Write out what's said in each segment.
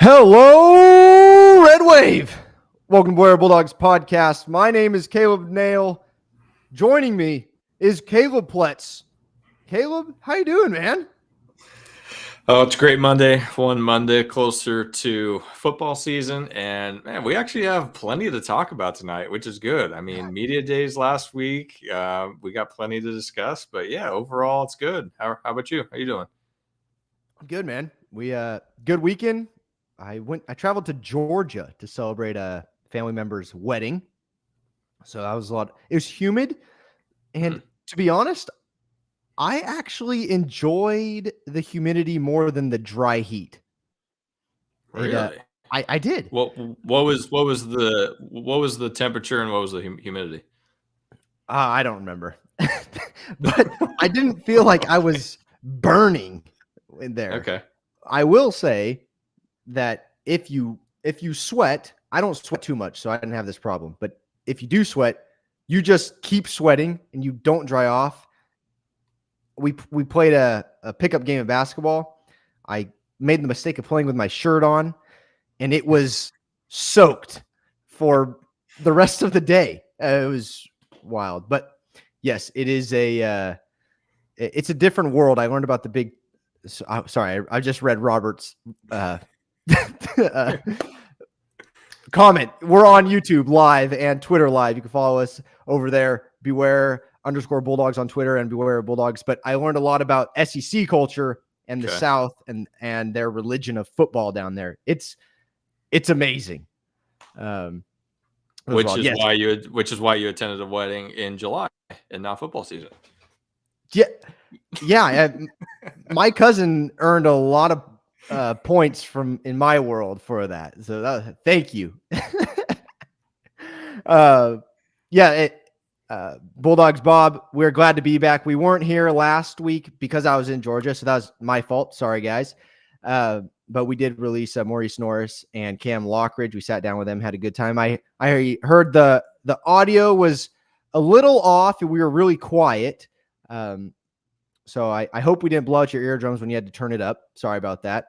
Hello, Red Wave. Welcome to Blair Bulldogs podcast. My name is Caleb Nail. Joining me is Caleb Pletz. Caleb, how you doing, man? Oh, it's a great Monday. One Monday closer to football season. And, man, we actually have plenty to talk about tonight, which is good. I mean, media days last week, we got plenty to discuss. But, yeah, overall, it's good. How about you? How you doing? I'm good, man. We good weekend. I traveled to Georgia to celebrate a family member's wedding. So that was a lot. It was humid. And to be honest, I actually enjoyed the humidity more than the dry heat. Really? I did. What was the temperature and what was the humidity? I don't remember, but I didn't feel like I was burning in there. Okay. I will say that if you sweat, I don't sweat too much, so I didn't have this problem. But if you do sweat, you just keep sweating and you don't dry off. We played a pickup game of basketball. I made the mistake of playing with my shirt on, and it was soaked for the rest of the day. It was wild. But yes, it is it's a different world. I learned about the big. Sorry, I just read Robert's comment. We're on YouTube live and Twitter live. You can follow us over there. Beware_Bulldogs on Twitter and Beware Bulldogs. But I learned a lot about SEC culture and the South and their religion of football down there. It's amazing. Which is why you attended a wedding in July and not football season. Yeah. My cousin earned a lot of points in my world for that. So thank you. Bulldogs Bob, we're glad to be back. We weren't here last week because I was in Georgia, so that was my fault. Sorry, guys. But we did release Maurice Norris and Cam Lockridge. We sat down with them, had a good time. I heard the audio was a little off and we were really quiet. So I hope we didn't blow out your eardrums when you had to turn it up. Sorry about that.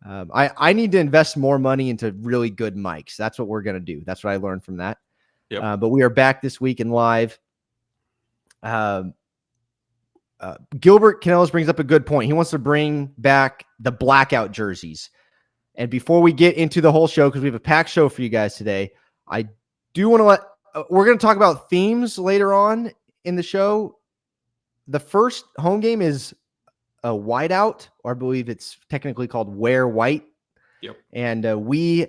I need to invest more money into really good mics. That's what we're going to do. That's what I learned from that. Yep. But we are back this week in live. Gilbert Canellis brings up a good point. He wants to bring back the blackout jerseys. And before we get into the whole show, because we have a packed show for you guys today, I do want to we're going to talk about themes later on in the show. The first home game is a whiteout, or I believe it's technically called Wear White. Yep. And we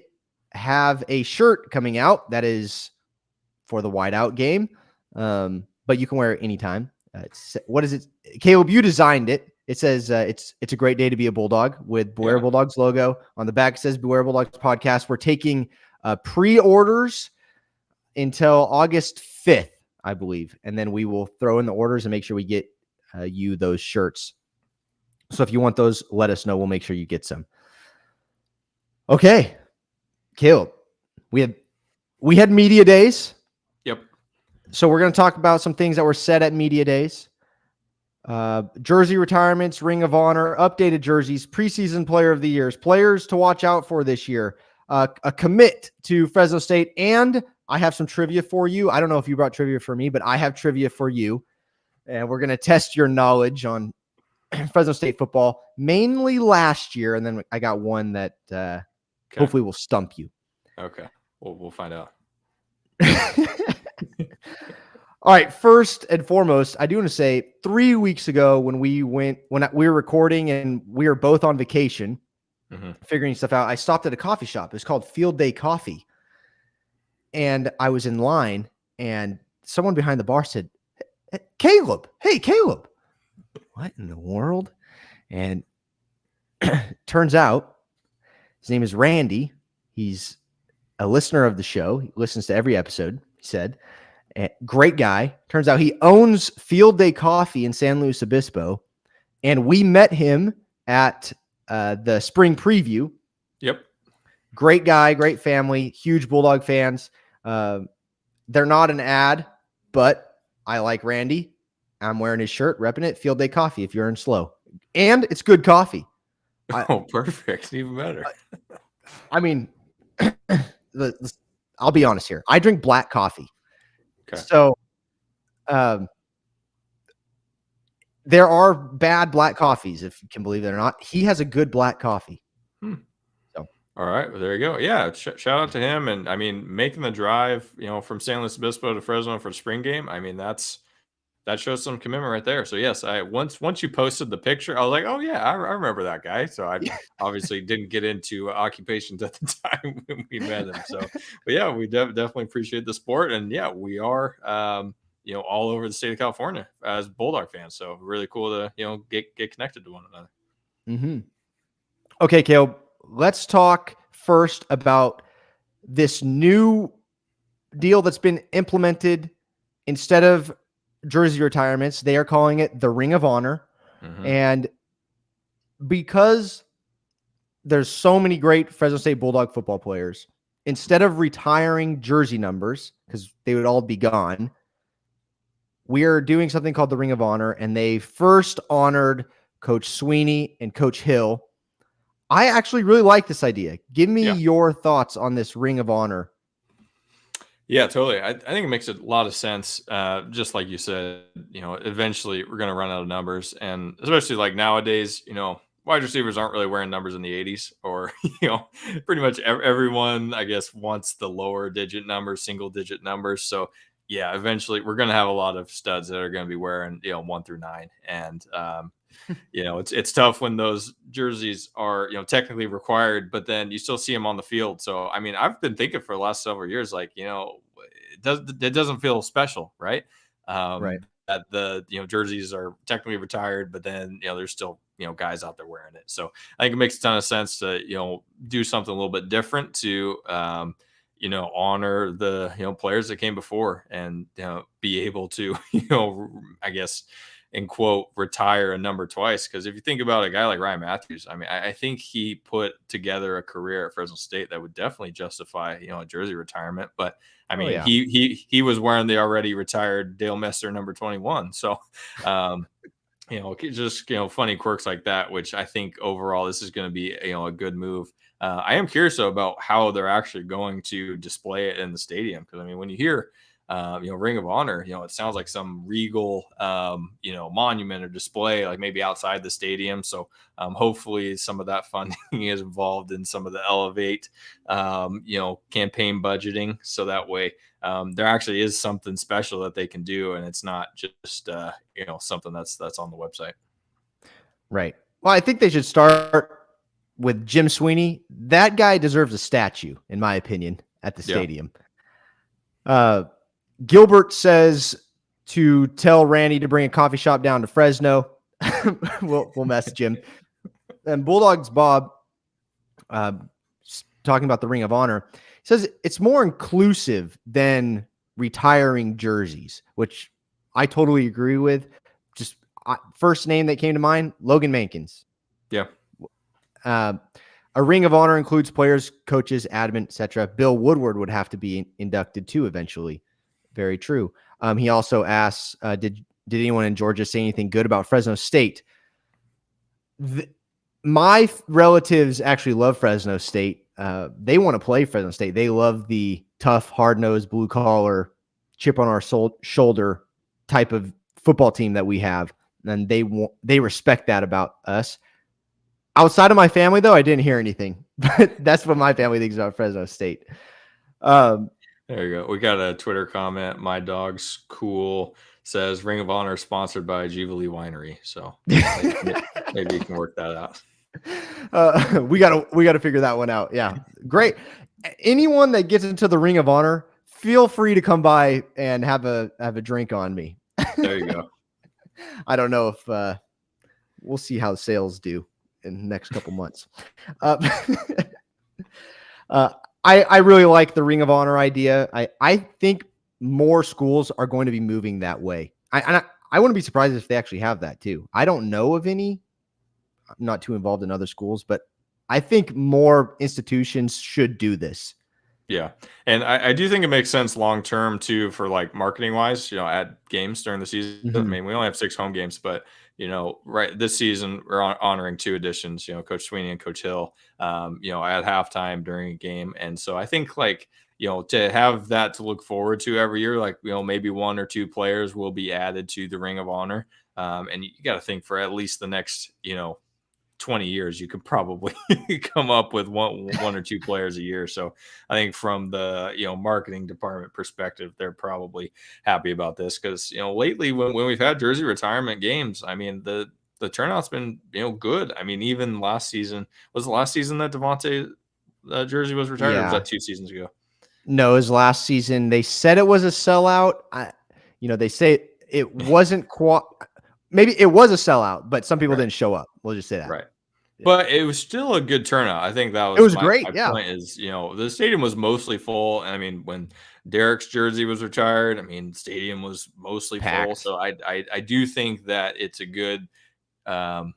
have a shirt coming out that is for the whiteout game, but you can wear it anytime. What is it? Caleb, you designed it. It says it's a great day to be a Bulldog with Beware Bulldogs logo. On the back it says Beware Bulldogs podcast. We're taking pre-orders until August 5th. I believe. And then we will throw in the orders and make sure we get you those shirts. So if you want those, let us know. We'll make sure you get some. Okay. Caleb, we had media days. Yep. So we're going to talk about some things that were said at media days. Jersey retirements, Ring of Honor, updated jerseys, preseason player of the years, players to watch out for this year, a commit to Fresno State, and I have some trivia for you. I don't know if you brought trivia for me, but I have trivia for you. And we're going to test your knowledge on Fresno State football, mainly last year. And then I got one that hopefully will stump you. Okay. We'll find out. All right. First and foremost, I do want to say 3 weeks ago when we were recording and we were both on vacation, figuring stuff out, I stopped at a coffee shop. It's called Field Day Coffee. And I was in line, and someone behind the bar said, Caleb, hey, Caleb. What in the world? And turns out his name is Randy. He's a listener of the show. He listens to every episode, he said. Great guy. Turns out he owns Field Day Coffee in San Luis Obispo, and we met him at the spring preview. Yep. Great guy, great family, huge Bulldog fans. They're not an ad, but I like Randy. I'm wearing his shirt, repping it. Field Day Coffee if you're in Slow. And it's good coffee. Oh, perfect. Even better. I mean, I'll be honest here. I drink black coffee. Okay. So there are bad black coffees, if you can believe it or not. He has a good black coffee. So all right, well, there you go. Yeah, shout out to him. And I mean, making the drive, from San Luis Obispo to Fresno for the spring game. I mean, that shows some commitment right there. So yes, I once you posted the picture, I was like, oh yeah, I remember that guy. So I obviously didn't get into occupations at the time when we met him. So, but yeah, we definitely appreciate the sport, and yeah, we are all over the state of California as Bulldog fans. So really cool to get connected to one another. Mm-hmm. Okay, Caleb, let's talk first about this new deal that's been implemented. Instead of jersey retirements, they are calling it the Ring of Honor. Mm-hmm. And because there's so many great Fresno State Bulldog football players, instead of retiring jersey numbers, because they would all be gone, we are doing something called the Ring of Honor. And they first honored Coach Sweeney and Coach Hill. I actually really like this idea. Give me your thoughts on this Ring of Honor. Yeah, totally. I think it makes a lot of sense. Just like you said, eventually we're going to run out of numbers. And especially like nowadays, wide receivers aren't really wearing numbers in the 80s, or, pretty much everyone, I guess, wants the lower digit numbers, single digit numbers. So yeah, eventually we're going to have a lot of studs that are going to be wearing, 1 through 9. And, it's tough when those jerseys are, technically required, but then you still see them on the field. So, I mean, I've been thinking for the last several years, like, it doesn't feel special, right? Right. That the, jerseys are technically retired, but then, there's still, guys out there wearing it. So I think it makes a ton of sense to, do something a little bit different to, honor the, players that came before, and, be able to, I guess, in quote, retire a number twice. Because if you think about a guy like Ryan Matthews, I mean, I think he put together a career at Fresno State that would definitely justify, a jersey retirement. But I mean, he was wearing the already retired Dale Messer number 21. So, just funny quirks like that, which I think overall this is going to be a good move. I am curious though about how they're actually going to display it in the stadium, because I mean, when you hear Ring of Honor, it sounds like some regal, monument or display, like maybe outside the stadium. So hopefully some of that funding is involved in some of the Elevate, campaign budgeting. So that way there actually is something special that they can do, and it's not just, something that's on the website. Right. Well, I think they should start with Jim Sweeney. That guy deserves a statue, in my opinion, at the stadium. Gilbert says to tell Randy to bring a coffee shop down to Fresno. we'll message him. And Bulldogs Bob, talking about the Ring of Honor, says it's more inclusive than retiring jerseys, which I totally agree with. Just first name that came to mind, Logan Mankins. Yeah. A Ring of Honor includes players, coaches, admin, etc. Bill Woodward would have to be inducted too eventually. Very true. He also asks, did anyone in Georgia say anything good about Fresno State? My relatives actually love Fresno State. They want to play Fresno State. They love the tough, hard-nosed, blue-collar, chip on our shoulder type of football team that we have, and they respect that about us. Outside of my family, though, I didn't hear anything. But that's what my family thinks about Fresno State. There you go. We got a Twitter comment. My dog's cool. Says Ring of Honor sponsored by Jubilee Winery. So maybe you can work that out. We gotta figure that one out. Yeah, great. Anyone that gets into the Ring of Honor, feel free to come by and have a drink on me. There you go. I don't know if we'll see how sales do in the next couple months. I really like the Ring of Honor idea. I think more schools are going to be moving that way. I wouldn't be surprised if they actually have that too. I don't know of any. I'm not too involved in other schools, but I think more institutions should do this. Yeah. And I do think it makes sense long-term too, for like marketing wise, at games during the season. Mm-hmm. I mean, we only have 6 home games, but right this season we're honoring 2 additions, Coach Sweeney and Coach Hill, at halftime during a game. And so I think to have that to look forward to every year, maybe 1 or 2 players will be added to the Ring of Honor. And you got to think for at least the next, 20 years, you could probably come up with one or 2 players a year. So I think from the, marketing department perspective, they're probably happy about this because, lately when we've had jersey retirement games, I mean, the turnout's been, good. I mean, even last season, was the last season that Devontae jersey was retired, or was that 2 seasons ago? No, it was last season. They said it was a sellout. They say it wasn't maybe it was a sellout, but some people didn't show up. We'll just say that. Right. Yeah. But it was still a good turnout. I think that was, it was great. My point is, the stadium was mostly full. I mean, when Derek's jersey was retired, I mean, stadium was mostly full. So I do think that it's a good, I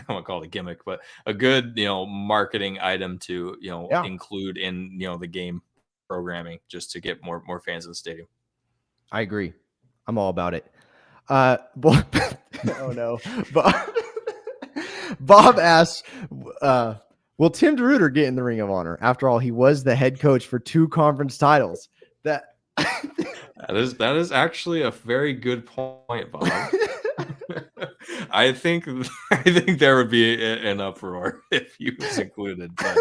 won't call it a gimmick, but a good, marketing item to, include in, the game programming just to get more fans in the stadium. I agree. I'm all about it. Oh no. Bob asks, will Tim DeRuyter get in the Ring of Honor? After all, he was the head coach for 2 conference titles. That is actually a very good point, Bob. I think there would be an uproar if he was included, but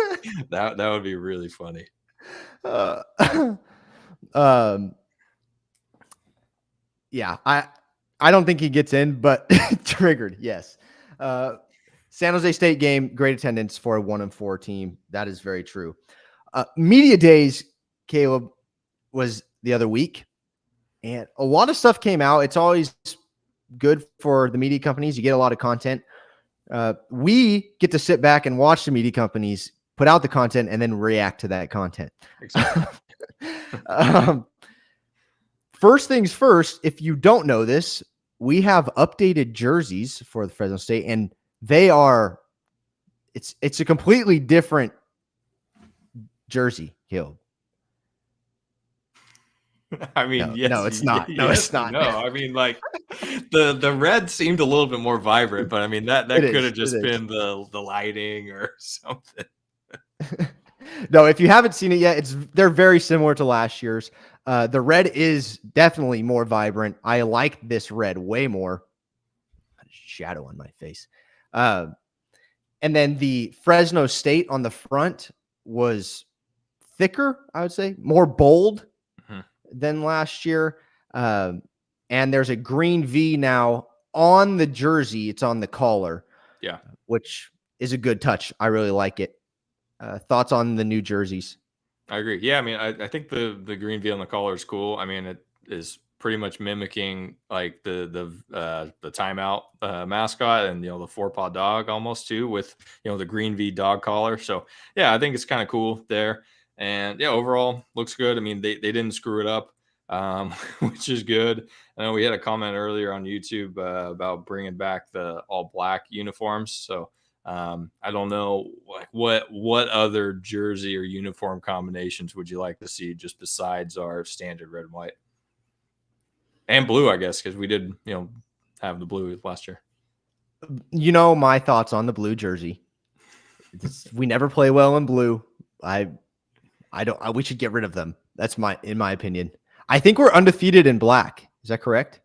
that would be really funny. Yeah, I don't think he gets in, but triggered. Yes. San Jose State game, great attendance for a 1-4 team. That is very true. Media days, Caleb, was the other week, and a lot of stuff came out. It's always good for the media companies. You get a lot of content. We get to sit back and watch the media companies put out the content and then react to that content. Exactly. First things first, if you don't know this, we have updated jerseys for the Fresno State, and they are, it's a completely different jersey, Caleb. I mean, no, it's not. No, it's not. No, I mean, the red seemed a little bit more vibrant, but I mean that could have just been the lighting or something. No, if you haven't seen it yet, they're very similar to last year's. The red is definitely more vibrant. I like this red way more. Shadow on my face. And then the Fresno State on the front was thicker, I would say, more bold than last year. And there's a green V now on the jersey. It's on the collar. Yeah. Which is a good touch. I really like it. Thoughts on the new jerseys? I agree. Yeah, I mean, I think the green V on the collar is cool. I mean, it is pretty much mimicking like the timeout mascot and the 4-paw dog almost too, with the green V dog collar. So yeah, I think it's kind of cool there. And yeah, overall looks good. I mean, they didn't screw it up, which is good. I know we had a comment earlier on YouTube about bringing back the all black uniforms. So I don't know what other jersey or uniform combinations would you like to see just besides our standard red and white and blue, I guess, because we did, have the blue last year. My thoughts on the blue jersey. We never play well in blue. We should get rid of them. That's in my opinion. I think we're undefeated in black. Is that correct?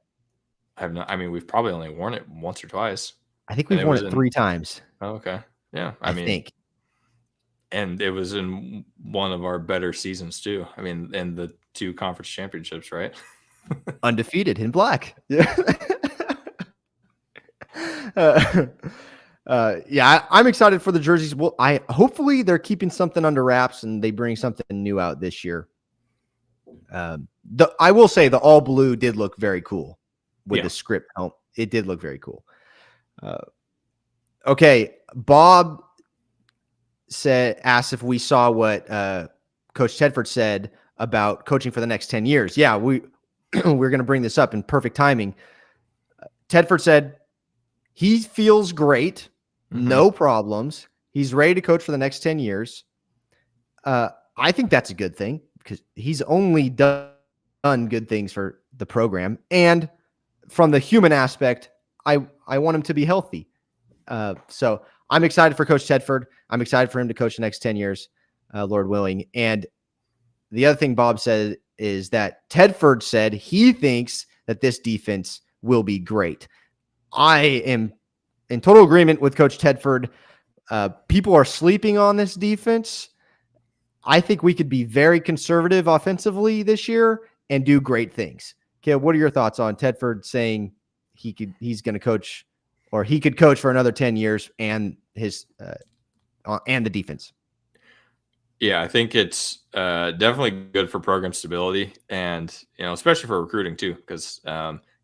We've probably only worn it once or twice. I think we've worn it 3 times. Oh, okay. Yeah. I think. And it was in one of our better seasons too. I mean, in the 2 conference championships, right? Undefeated in black. Yeah. I'm excited for the jerseys. Well, hopefully they're keeping something under wraps and they bring something new out this year. I will say the all blue did look very cool with the script. It did look very cool. Okay, Bob asked if we saw what Coach Tedford said about coaching for the next 10 years. Yeah, we're going to bring this up in perfect timing. Tedford said he feels great, no problems. He's ready to coach for the next 10 years. I think that's a good thing because he's only done good things for the program. And from the human aspect, I want him to be healthy. So I'm excited for Coach Tedford. I'm excited for him to coach the next 10 years, Lord willing. And the other thing Bob said is that Tedford said he thinks that this defense will be great. I am in total agreement with Coach Tedford. People are sleeping on this defense. I think we could be very conservative offensively this year and do great things. Caleb, what are your thoughts on Tedford saying he's going to coach, or he could coach for another 10 years and his and the defense? Yeah, I think it's definitely good for program stability, and especially for recruiting too, because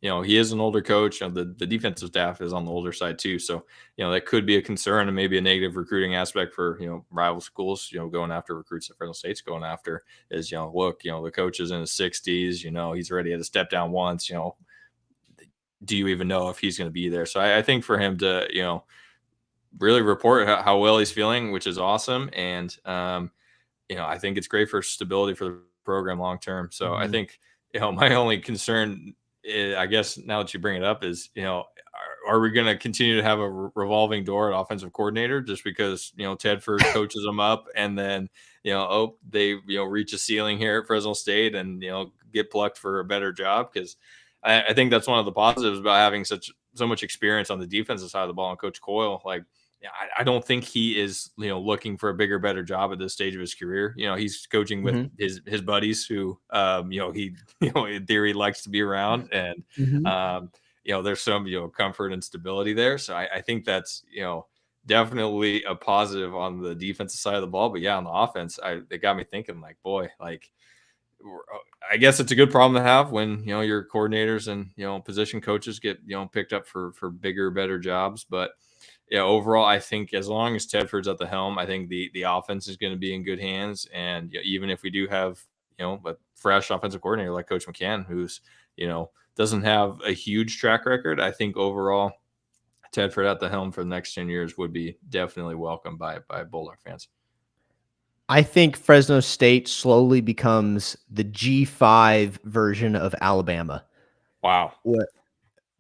he is an older coach. The defensive staff is on the older side too, so that could be a concern and maybe a negative recruiting aspect for rival schools. Going after recruits that Fresno State's going after is look, the coach is in his 60s. He's already had to step down once. Do you even know if he's going to be there? So I think for him to really report how well he's feeling, which is awesome, and I think it's great for stability for the program long term. So I think, my only concern is, I guess now that you bring it up, is, are we going to continue to have a revolving door at offensive coordinator just because, Tedford coaches them up and then, they, reach a ceiling here at Fresno State and, get plucked for a better job? Because I think that's one of the positives about having so much experience on the defensive side of the ball. And Coach Coyle, I don't think he is, looking for a bigger, better job at this stage of his career. He's coaching with his buddies who, he, in theory likes to be around, and, there's some, comfort and stability there. So I think that's, definitely a positive on the defensive side of the ball. But yeah, on the offense, it got me thinking, boy, I guess it's a good problem to have when, your coordinators and, position coaches get, picked up for bigger, better jobs. But yeah, overall, I think as long as Tedford's at the helm, I think the offense is going to be in good hands. And even if we do have, a fresh offensive coordinator like Coach McCann, who's, doesn't have a huge track record, I think overall Tedford at the helm for the next 10 years would be definitely welcomed by Bulldog fans. I think Fresno State slowly becomes the G5 version of Alabama. Wow. What?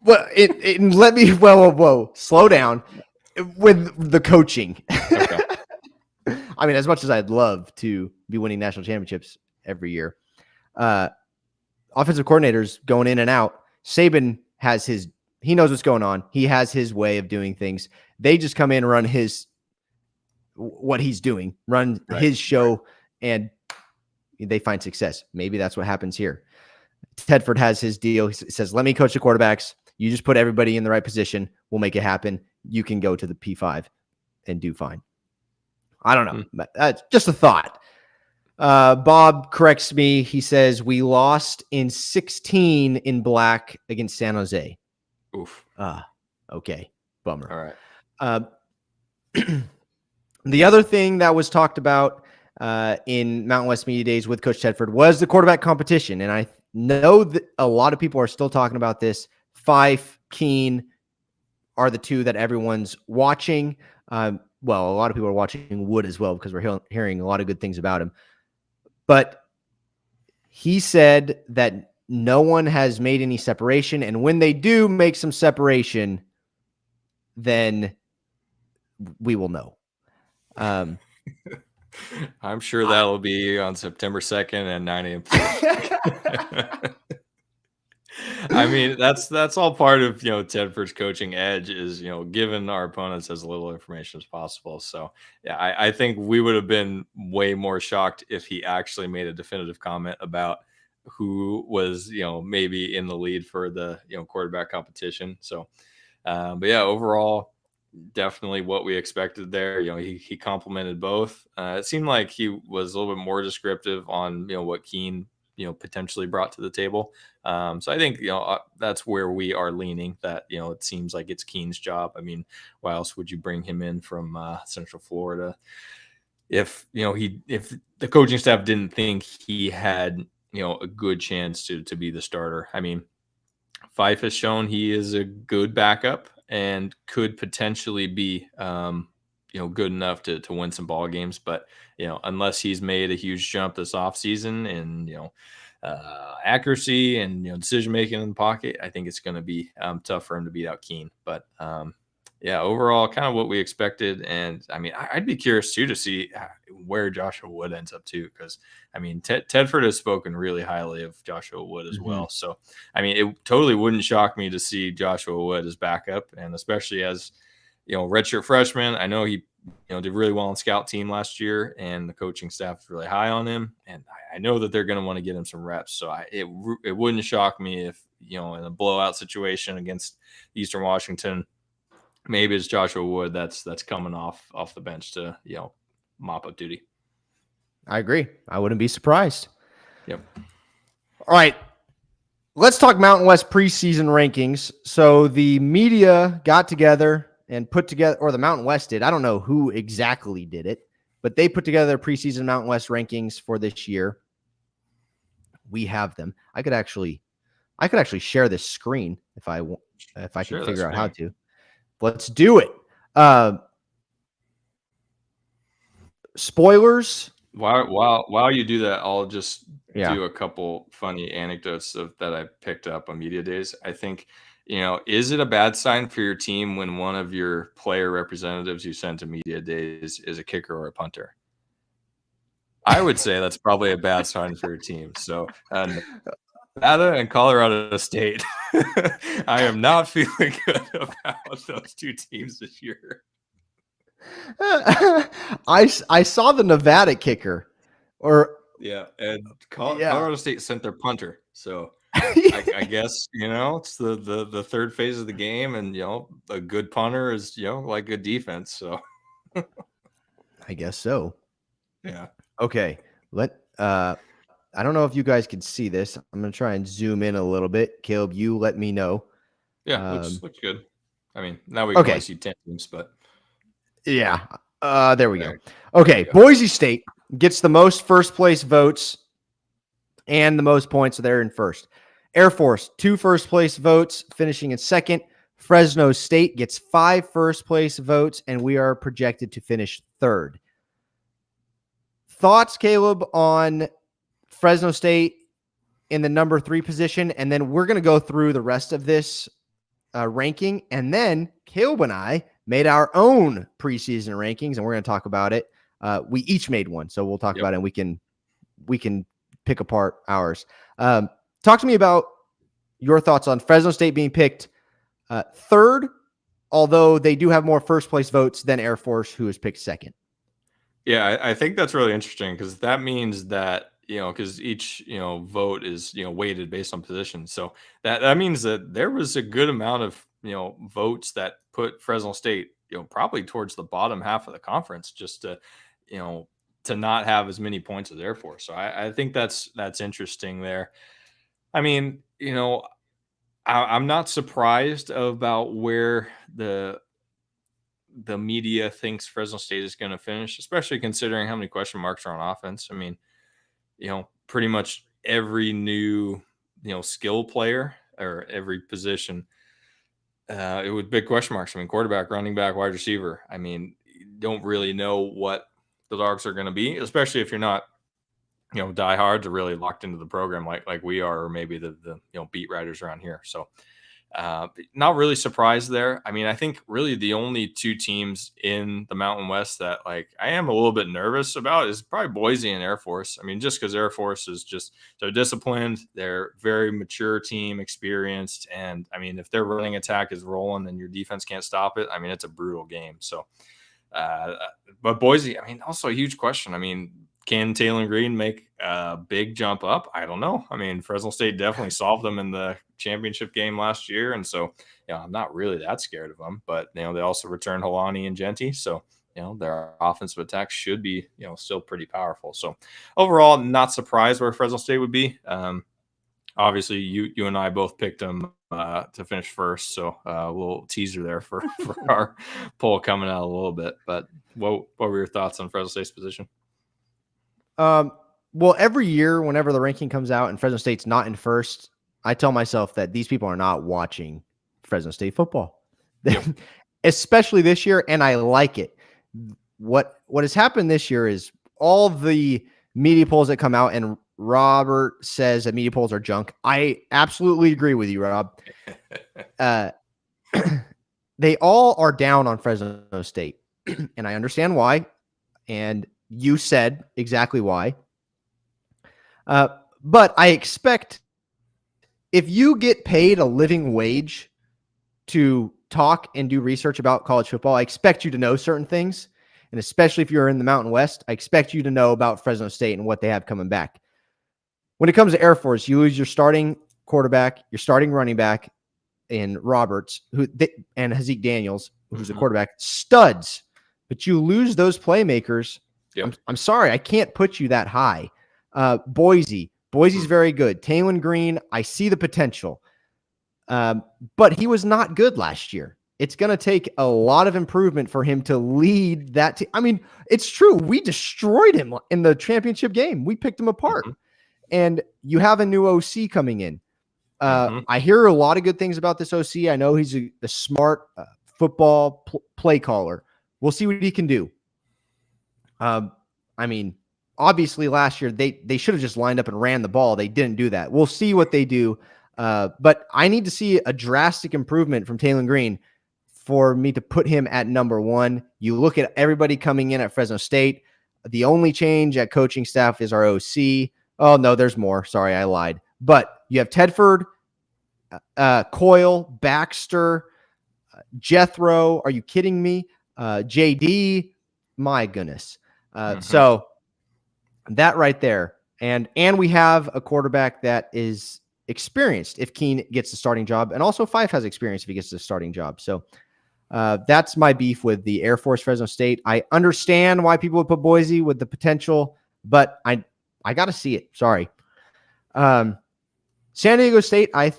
Well, let me, whoa, slow down with the coaching. Okay. I mean, as much as I'd love to be winning national championships every year, offensive coordinators going in and out. Saban has he knows what's going on. He has his way of doing things. They just come in, run what he's doing, run his show, and they find success. Maybe that's what happens here. Tedford has his deal. He says, let me coach the quarterbacks. You just put everybody in the right position. We'll make it happen. You can go to the P5 and do fine. I don't know. But, just a thought. Bob corrects me. He says we lost in 16 in black against San Jose. Oof. Okay. Bummer. All right. The other thing that was talked about in Mountain West Media Days with Coach Tedford was the quarterback competition. And I know that a lot of people are still talking about this. Fife, Keene are the two that everyone's watching. Well, a lot of people are watching Wood as well because we're hearing a lot of good things about him. But he said that no one has made any separation. And when they do make some separation, then we will know. I'm sure that'll be on September 2nd at 9 a.m. I mean, that's all part of, Tedford's coaching edge is, giving our opponents as little information as possible. So yeah, I think we would have been way more shocked if he actually made a definitive comment about who was, maybe in the lead for the, quarterback competition. So, but yeah, overall, definitely what we expected there. He complimented both. It seemed like he was a little bit more descriptive on, what Keene, potentially brought to the table. So I think, that's where we are leaning, that, it seems like it's Keene's job. I mean, why else would you bring him in from Central Florida? If the coaching staff didn't think he had, a good chance to be the starter. I mean, Fife has shown he is a good backup and could potentially be, good enough to win some ball games. But, unless he's made a huge jump this offseason and, accuracy and decision making in the pocket, I think it's going to be tough for him to beat out Keen. But yeah, overall, kind of what we expected. And I mean, I'd be curious too to see where Joshua Wood ends up too, because I mean, Tedford has spoken really highly of Joshua Wood as well. So I mean, it totally wouldn't shock me to see Joshua Wood as backup, and especially as redshirt freshman. I know he did really well on scout team last year, and the coaching staff is really high on him. And I know that they're going to want to get him some reps. So it wouldn't shock me if, in a blowout situation against Eastern Washington, maybe it's Joshua Wood that's coming off the bench to, mop up duty. I agree. I wouldn't be surprised. Yep. All right. Let's talk Mountain West preseason rankings. So the media got together and put together, or the Mountain West did. I don't know who exactly did it, but they put together their preseason Mountain West rankings for this year. We have them. I could actually share this screen if I can figure out how to. Let's do it. Spoilers. While you do that, I'll just do a couple funny anecdotes that I picked up on media days. I think, is it a bad sign for your team when one of your player representatives you send to media days is a kicker or a punter? I would say that's probably a bad sign for your team. So Nevada and Colorado State, I am not feeling good about those two teams this year. I saw the Nevada kicker, and Colorado State sent their punter. So I guess it's the third phase of the game, and a good punter is like good defense. So I guess so. Yeah. Okay. I don't know if you guys can see this. I'm gonna try and zoom in a little bit. Caleb, you let me know. Yeah, looks good. I mean, now we can only see 10 teams, but yeah. There we go. Okay, Boise State gets the most first place votes and the most points, so they're in first. Air Force, 2 first place votes, finishing in second. Fresno State gets 5 first place votes, and we are projected to finish third. Thoughts, Caleb, on Fresno State in the number 3 position? And then we're going to go through the rest of this ranking. And then Caleb and I made our own preseason rankings, and we're going to talk about it. We each made one, so we'll talk about it, and we can pick apart ours. Talk to me about your thoughts on Fresno State being picked third, although they do have more first place votes than Air Force, who is picked second. Yeah, I think that's really interesting, because that means that, because each, vote is, weighted based on position. So that means that there was a good amount of, votes that put Fresno State, probably towards the bottom half of the conference, just to, to not have as many points as Air Force. So I think that's interesting there. I mean, I'm not surprised about where the media thinks Fresno State is going to finish, especially considering how many question marks are on offense. I mean, pretty much every new, skill player or every position, it was big question marks. I mean, quarterback, running back, wide receiver. I mean, you don't really know what the dogs are going to be, especially if you're not, diehards or really locked into the program like we are, or maybe the beat writers around here. So not really surprised there. I mean, I think really the only 2 teams in the Mountain West that I am a little bit nervous about is probably Boise and Air Force. I mean, just because Air Force is they're disciplined, they're very mature team, experienced. And I mean, if their running attack is rolling and your defense can't stop it, I mean, it's a brutal game. So, but Boise, I mean, also a huge question. I mean, can Taylor Green make a big jump up? I don't know. I mean, Fresno State definitely solved them in the championship game last year. And so, I'm not really that scared of them. But, they also returned Helani and Genti. So, their offensive attack should be, still pretty powerful. So, overall, not surprised where Fresno State would be. Obviously, you and I both picked them to finish first. So, a little teaser there for our poll coming out a little bit. But what were your thoughts on Fresno State's position? Well, every year, whenever the ranking comes out and Fresno State's not in first, I tell myself that these people are not watching Fresno State football, especially this year. And I like it. What has happened this year is all the media polls that come out and Robert says that media polls are junk. I absolutely agree with you, Rob. They all are down on Fresno State, and I understand why. And you said exactly why. But I expect if you get paid a living wage to talk and do research about college football, I expect you to know certain things. And especially if you're in the Mountain West, I expect you to know about Fresno State and what they have coming back. When it comes to Air Force, you lose your starting quarterback, your starting running back in Roberts, and Hazik Daniels, who's the quarterback, studs. But you lose those playmakers. Yep. I'm sorry, I can't put you that high. Boise's very good. Taylon Green, I see the potential. But he was not good last year. It's going to take a lot of improvement for him to lead that team. I mean, it's true. We destroyed him in the championship game. We picked him apart. And you have a new OC coming in. I hear a lot of good things about this OC. I know he's a smart football play caller. We'll see what he can do. I mean, obviously last year they should have just lined up and ran the ball. They didn't do that. We'll see what they do. But I need to see a drastic improvement from Taylon Green for me to put him at number one. You look at everybody coming in at Fresno State. The only change at coaching staff is our OC. Oh, no, there's more. Sorry, I lied. But you have Tedford, Coyle, Baxter, Jethro. Are you kidding me? JD. My goodness. So that right there. And we have a quarterback that is experienced if Keene gets the starting job. And also Fife has experience if he gets the starting job. So that's my beef with the Air Force Fresno State. I understand why people would put Boise with the potential, but I got to see it. Sorry. San Diego State, I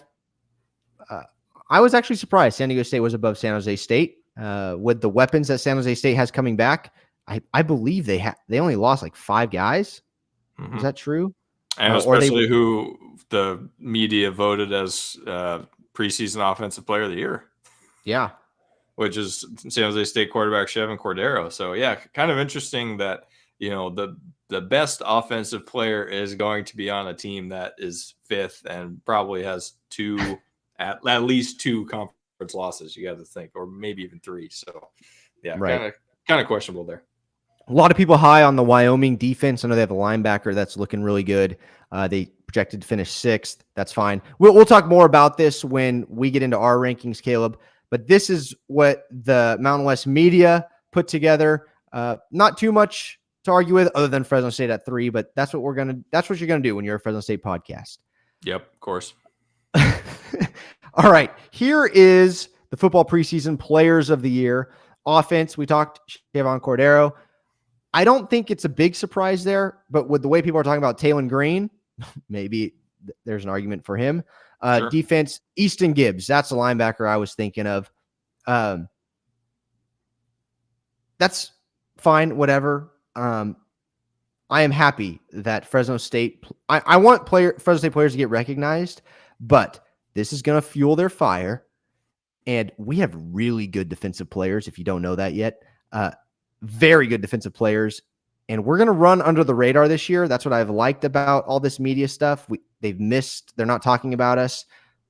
was actually surprised San Diego State was above San Jose State with the weapons that San Jose State has coming back. I believe they only lost like 5 guys. Is that true? And especially who the media voted as preseason offensive player of the year. Yeah. Which is San Jose State quarterback Chevin Cordero. So yeah, kind of interesting that, the best offensive player is going to be on a team that is 5th and probably has at least 2 conference losses, you got to think, or maybe even 3. So yeah, right. kind of questionable there. A lot of people high on the Wyoming defense. I know they have a linebacker that's looking really good. They projected to finish 6th. That's fine. We'll talk more about this when we get into our rankings, Caleb. But this is what the Mountain West media put together. Not too much to argue with other than Fresno State at 3, but that's what you're going to do when you're a Fresno State podcast. Yep, of course. All right. Here is the football preseason players of the year. Offense, we talked Chevin Cordero. I don't think it's a big surprise there, but with the way people are talking about Taylon Green, maybe there's an argument for him. Sure. Defense, Easton Gibbs. That's the linebacker I was thinking of. That's fine, whatever. I am happy that Fresno State – I want Fresno State players to get recognized, but this is going to fuel their fire. And we have really good defensive players, if you don't know that yet. Very good defensive players. And we're going to run under the radar this year. That's what I've liked about all this media stuff. They've missed. They're not talking about us.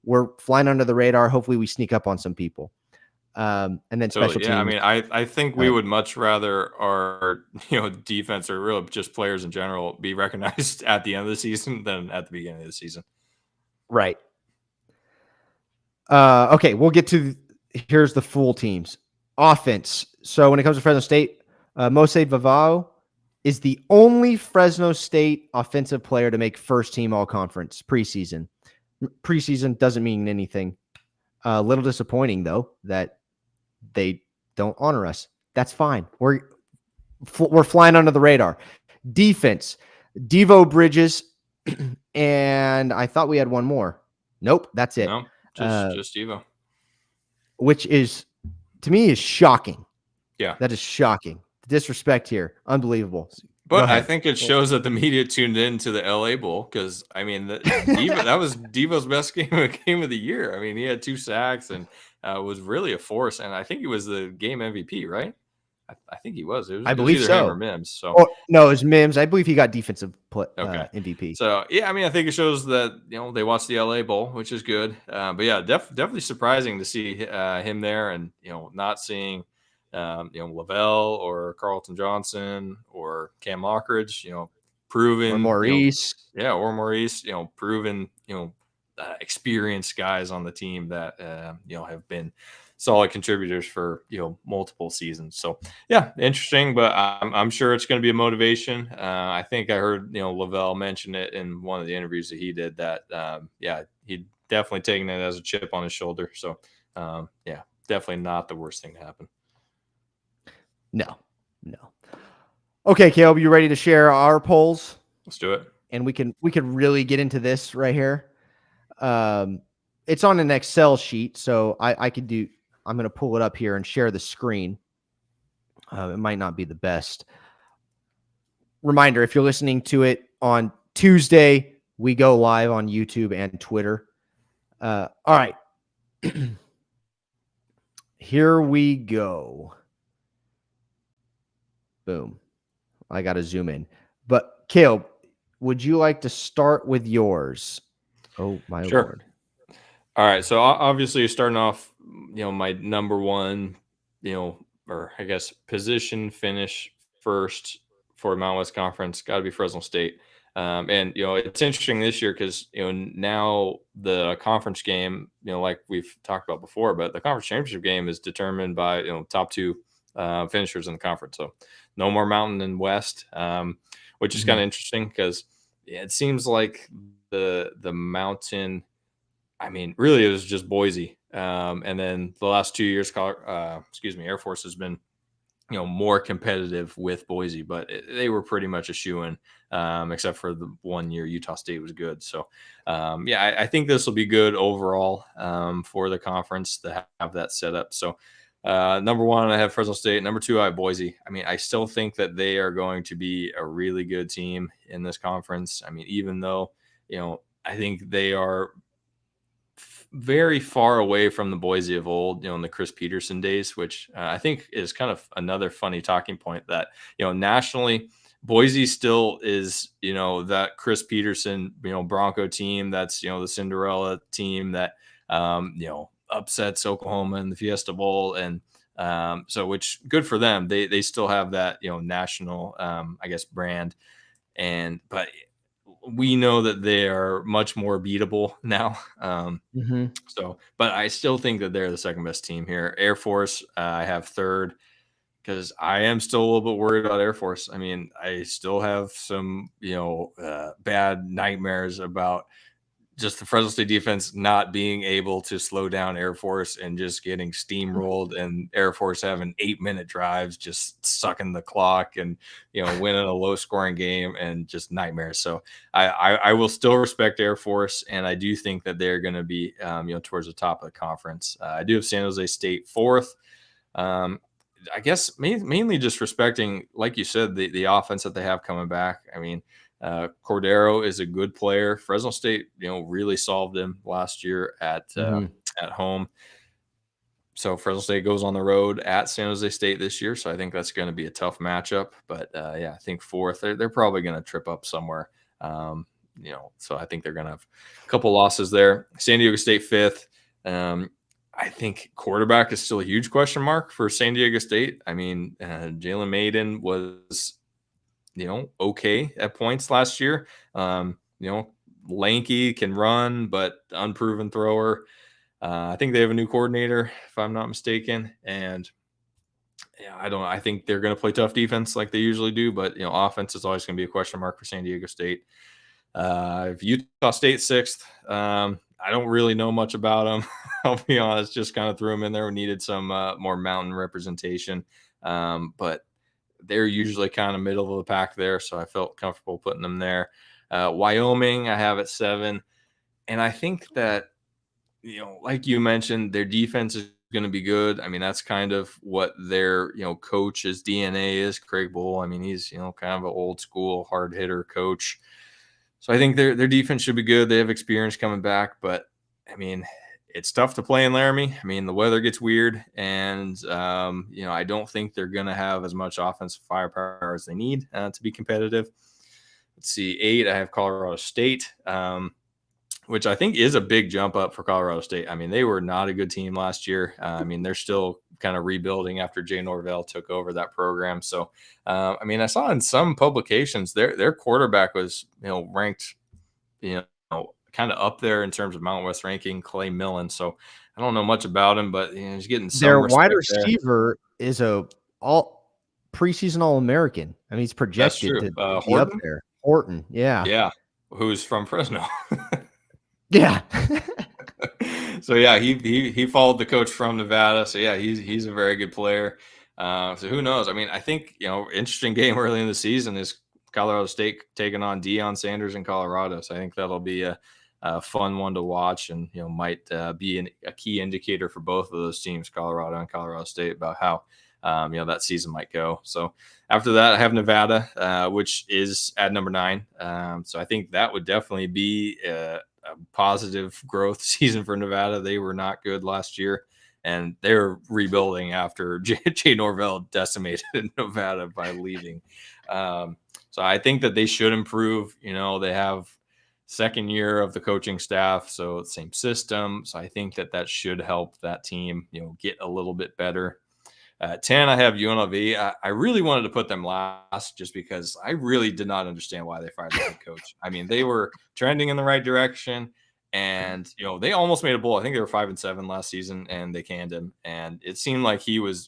We're flying under the radar. Hopefully we sneak up on some people. And then special teams. I mean, I think we would much rather our defense or really just players in general be recognized at the end of the season than at the beginning of the season. Right. Okay, we'll get to here's the full teams. Offense. So when it comes to Fresno State, Mose Vavao is the only Fresno State offensive player to make first team all conference preseason. Preseason doesn't mean anything. A little disappointing though that they don't honor us. That's fine. We're flying under the radar. Defense, Devo Bridges, and I thought we had one more. Nope, that's it. No, just Devo. Which is, to me, is shocking. Yeah. That is shocking. The disrespect here. Unbelievable. But I think it shows that the media tuned in to the LA Bowl because, I mean, that was Devo's best game of the year. I mean, he had 2 sacks and was really a force. And I think he was the game MVP, right? I think he was. It I was believe either him or so. Mims. So Oh no, it was Mims. I believe he got defensive okay. MVP. So yeah, I mean, I think it shows that they watched the LA Bowl, which is good. But yeah, definitely surprising to see him there, and not seeing Lavelle or Carlton Johnson or Cam Lockridge, proven Or Maurice. or Maurice, proven experienced guys on the team that have been solid contributors for multiple seasons. So yeah, interesting, but I'm sure it's going to be a motivation. I think I heard Lavelle mention it in one of the interviews that he did, that he definitely taking it as a chip on his shoulder. So yeah, definitely not the worst thing to happen. No. Okay, Caleb, you ready to share our polls? Let's do it. And we can really get into this right here. It's on an Excel sheet, so I could do. I'm going to pull it up here and share the screen. It might not be the best. Reminder, if you're listening to it on Tuesday, we go live on YouTube and Twitter. All right. Here we go. Boom. I got to zoom in. But Caleb, would you like to start with yours? Oh, my Lord. All right. So obviously, starting off, my number one, or I guess position finish first for Mountain West Conference, got to be Fresno State. And it's interesting this year because now the conference game, like we've talked about before, but the conference championship game is determined by top two finishers in the conference. So no more Mountain and West, which is kind of interesting because it seems like the Mountain. I mean, really, it was just Boise, and then the last 2 years, Air Force has been more competitive with Boise, but they were pretty much a shoo-in, except for the 1 year Utah State was good. So, I think this will be good overall for the conference to have that set up. So, number one, I have Fresno State. Number two, I have Boise. I mean, I still think that they are going to be a really good team in this conference. I mean, even though, I think they are very far away from the Boise of old, in the Chris Peterson days, which I think is kind of another funny talking point that, nationally, Boise still is, that Chris Peterson, Bronco team. That's, the Cinderella team that, upsets Oklahoma in the Fiesta Bowl. And so, which good for them. They still have that, national, I guess, brand. But we know that they are much more beatable now. So, but I still think that they're the second best team here. Air Force, I have third because I am still a little bit worried about Air Force. I mean, I still have some, bad nightmares about just the Fresno State defense not being able to slow down Air Force and just getting steamrolled, and Air Force having 8-minute drives, just sucking the clock and, winning a low scoring game and just nightmares. So I will still respect Air Force. And I do think that they're going to be, towards the top of the conference. I do have San Jose State fourth. I guess mainly just respecting, like you said, the offense that they have coming back. I mean, Cordero is a good player. Fresno State, really solved him last year at home. So Fresno State goes on the road at San Jose State this year. So I think that's going to be a tough matchup. But I think fourth, they're probably going to trip up somewhere. So I think they're going to have a couple losses there. San Diego State fifth. I think quarterback is still a huge question mark for San Diego State. I mean, Jalen Maiden was okay at points last year. Lanky, can run, but unproven thrower. I think they have a new coordinator, if I'm not mistaken. And I think they're going to play tough defense like they usually do, but offense is always going to be a question mark for San Diego State. Utah State sixth. I don't really know much about them. I'll be honest, just kind of threw them in there. We needed some more mountain representation. But they're usually kind of middle of the pack there, so I felt comfortable putting them there. Wyoming, I have at 7. And I think that, like you mentioned, their defense is going to be good. I mean, that's kind of what their, coach's DNA is. Craig Bull, I mean, he's, kind of an old school hard hitter coach. So I think their defense should be good. They have experience coming back, but I mean, it's tough to play in Laramie. I mean, the weather gets weird, and I don't think they're going to have as much offensive firepower as they need to be competitive. Let's see, 8. I have Colorado State, which I think is a big jump up for Colorado State. I mean, they were not a good team last year. I mean, they're still kind of rebuilding after Jay Norvell took over that program. So, I saw in some publications their quarterback was ranked kind of up there in terms of Mountain West ranking, Clay Millen. So I don't know much about him, but he's getting some their respect wide receiver there. Is a all preseason All-American. I mean, he's projected to be up there. Horton, yeah, who's from Fresno. Yeah. So yeah, he followed the coach from Nevada. So yeah, he's a very good player. So who knows? I mean, I think interesting game early in the season is Colorado State taking on Deion Sanders in Colorado. So I think that'll be a fun one to watch, and might be a key indicator for both of those teams, Colorado and Colorado State, about how that season might go. So after that, I have Nevada, which is at number 9. So I think that would definitely be a positive growth season for Nevada. They were not good last year, and they're rebuilding after Jay Norvell decimated Nevada by leaving. So I think that they should improve. They have second year of the coaching staff, so same system. So I think that should help that team, get a little bit better. 10, I have UNLV. I really wanted to put them last just because I really did not understand why they fired the head coach. I mean, they were trending in the right direction, and they almost made a bowl. I think they were 5-7 last season, and they canned him. And it seemed like he was,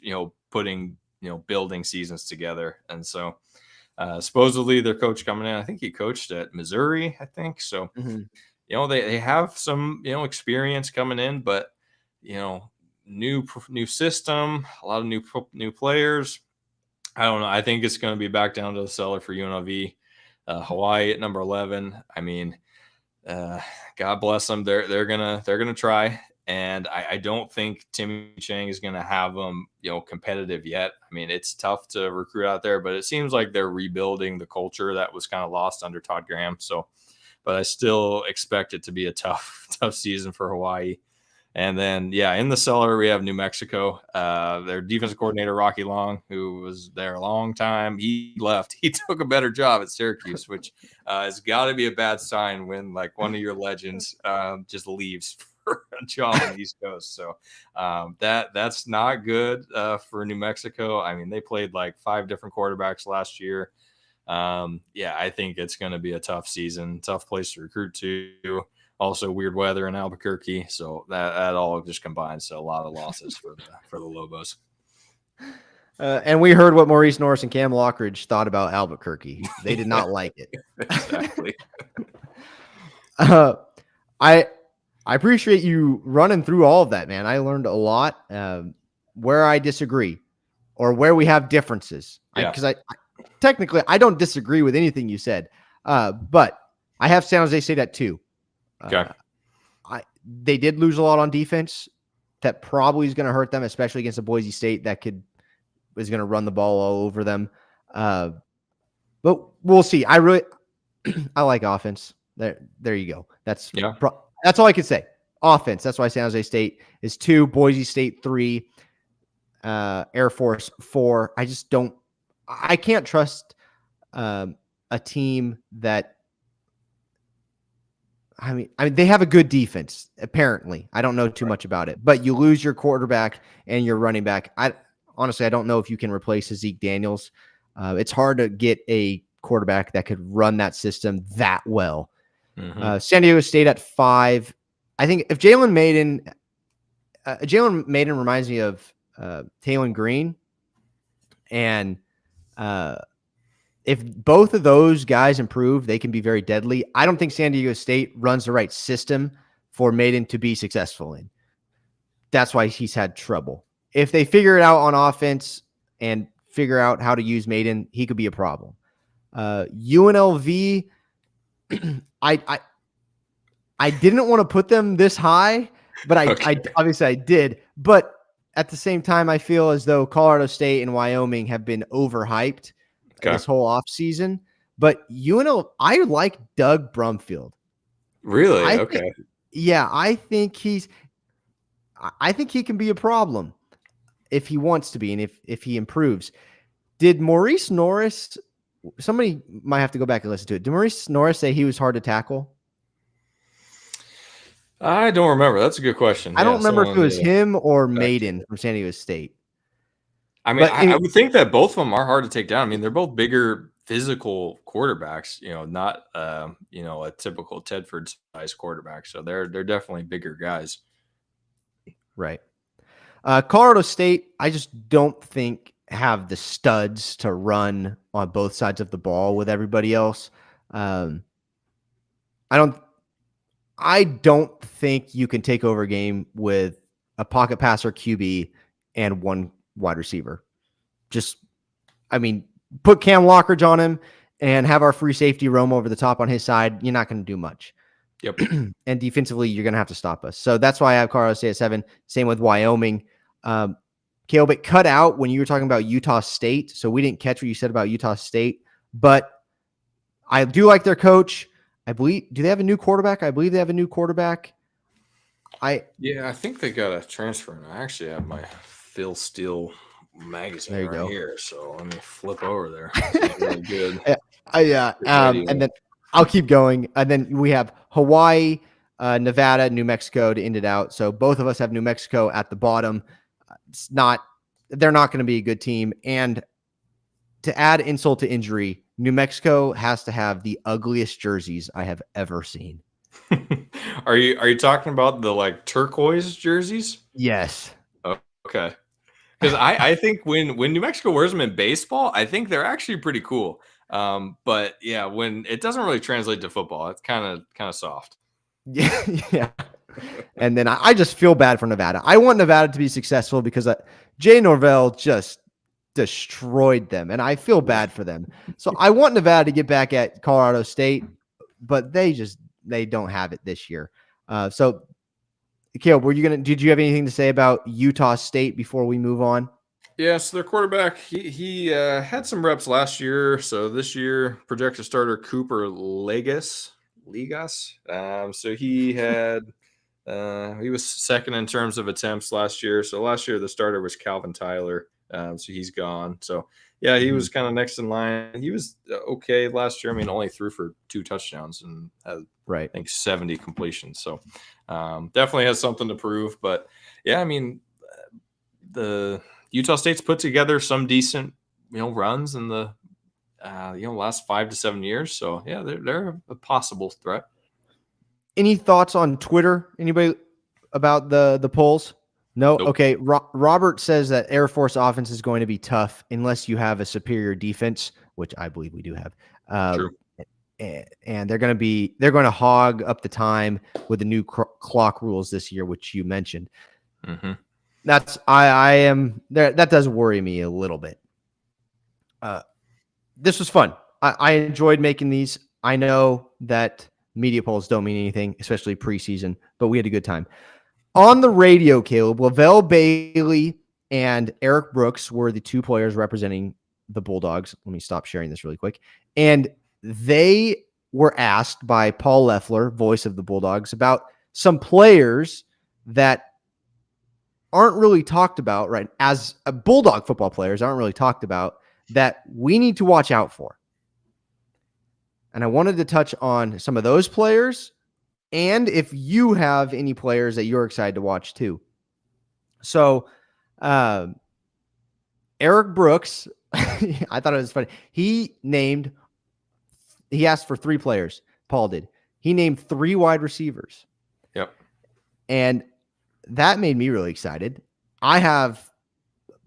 putting, building seasons together. And so supposedly their coach coming in, I think he coached at Missouri, I think. So, they have some, experience coming in, but, new system, a lot of new players. I don't know. I think it's going to be back down to the cellar for UNLV. Hawaii at number 11. I mean, God bless them. They're gonna try, and I don't think Timmy Chang is gonna have them competitive yet. I mean, it's tough to recruit out there, but it seems like they're rebuilding the culture that was kind of lost under Todd Graham. So, but I still expect it to be a tough season for Hawaii. And then, in the cellar, we have New Mexico. Their defensive coordinator, Rocky Long, who was there a long time, he left. He took a better job at Syracuse, which has got to be a bad sign when, like, one of your legends just leaves for a job on the East Coast. So that's not good for New Mexico. I mean, they played like 5 different quarterbacks last year. I think it's going to be a tough season, tough place to recruit to. Also weird weather in Albuquerque, so that all just combines to a lot of losses for the Lobos. And we heard what Maurice Norris and Cam Lockridge thought about Albuquerque. They did not like it. Exactly. I appreciate you running through all of that, man. I learned a lot. Where I disagree, or where we have differences, because I technically I don't disagree with anything you said, but I have San Jose State at 2. Okay. They did lose a lot on defense. That probably is going to hurt them, especially against a Boise State that is going to run the ball all over them. But we'll see. I like offense. There you go. That's all I can say. Offense. That's why San Jose State is 2, Boise State 3, Air Force 4. I can't trust a team that. I mean, they have a good defense, apparently. I don't know too much about it, but you lose your quarterback and your running back. I don't know if you can replace Zeke Daniels. It's hard to get a quarterback that could run that system that well. Mm-hmm. San Diego State at 5. I think if Jalen Maiden reminds me of Taylon Green, and if both of those guys improve, they can be very deadly. I don't think San Diego State runs the right system for Maiden to be successful in. That's why he's had trouble. If they figure it out on offense and figure out how to use Maiden, he could be a problem. UNLV, I didn't want to put them this high, but I obviously I did. But at the same time, I feel as though Colorado State and Wyoming have been overhyped this whole offseason. But I like Doug Brumfield. Really? I think he's I think he can be a problem if he wants to be and if he improves. Did Maurice Norris, somebody might have to go back and listen to it. Did Maurice Norris say he was hard to tackle? I don't remember. That's a good question. I don't remember if it was him or Maiden from San Diego State. I mean, I would think that both of them are hard to take down. I mean, they're both bigger physical quarterbacks, not, a typical Tedford size quarterback. So they're definitely bigger guys. Right. Colorado State, I just don't think have the studs to run on both sides of the ball with everybody else. I don't think you can take over a game with a pocket passer QB and one wide receiver. Put Cam Lockridge on him and have our free safety roam over the top on his side. You're not going to do much. Yep. And defensively, you're going to have to stop us. So that's why I have Colorado State at 7. Same with Wyoming. Caleb, it cut out when you were talking about Utah State. So we didn't catch what you said about Utah State. But I do like their coach. I believe, do they have a new quarterback? I believe they have a new quarterback. I think they got a transfer. And I actually have my Phil Steele magazine right here. So let me flip over there. It's really good. And then I'll keep going. And then we have Hawaii, Nevada, New Mexico to end it out. So both of us have New Mexico at the bottom. They're not going to be a good team. And to add insult to injury, New Mexico has to have the ugliest jerseys I have ever seen. Are you talking about the turquoise jerseys? Yes. Oh, okay. Because I think when New Mexico wears them in baseball, I think they're actually pretty cool. But yeah, when it doesn't really translate to football, it's kind of soft. Yeah. And then I just feel bad for Nevada. I want Nevada to be successful because Jay Norvell just destroyed them, and I feel bad for them. So I want Nevada to get back at Colorado State, but they don't have it this year. So Caleb, did you have anything to say about Utah State before we move on? Yeah, so their quarterback, he had some reps last year. So this year, projected starter Cooper Legas. So he had he was second in terms of attempts last year. So last year the starter was Calvin Tyler. So he's gone. So yeah, he was kind of next in line. He was okay last year. I mean, only threw for 2 touchdowns and had I think 70 completions. So definitely has something to prove. But yeah, I mean, the Utah State's put together some decent runs in the last 5 to 7 years. So yeah, they're a possible threat. Any thoughts on Twitter? Anybody about the polls? No. Nope. Okay. Robert says that Air Force offense is going to be tough unless you have a superior defense, which I believe we do have. True. And they're going to hog up the time with the new clock rules this year, which you mentioned. Mm-hmm. I am there. That does worry me a little bit. This was fun. I enjoyed making these. I know that media polls don't mean anything, especially preseason, but we had a good time. On the radio, Caleb, Lavelle Bailey and Eric Brooks were the 2 players representing the Bulldogs. Let me stop sharing this really quick. And they were asked by Paul Loeffler, voice of the Bulldogs, about some players that aren't really talked about, right? As a Bulldog football players aren't really talked about that we need to watch out for. And I wanted to touch on some of those players and if you have any players that you're excited to watch too. So Eric Brooks, I thought it was funny. He asked for 3 players. Paul did. He named 3 wide receivers. Yep. And that made me really excited. I have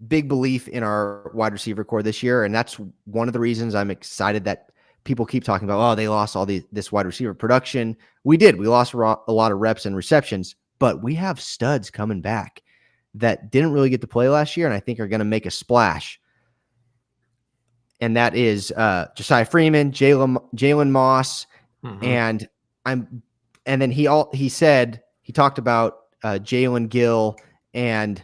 big belief in our wide receiver core this year. And that's one of the reasons I'm excited that people keep talking about, they lost all this wide receiver production. We did. We lost a lot of reps and receptions, but we have studs coming back that didn't really get to play last year and I think are going to make a splash. And that is Josiah Freeman, Jalen Moss, and then he talked about Jalen Gill and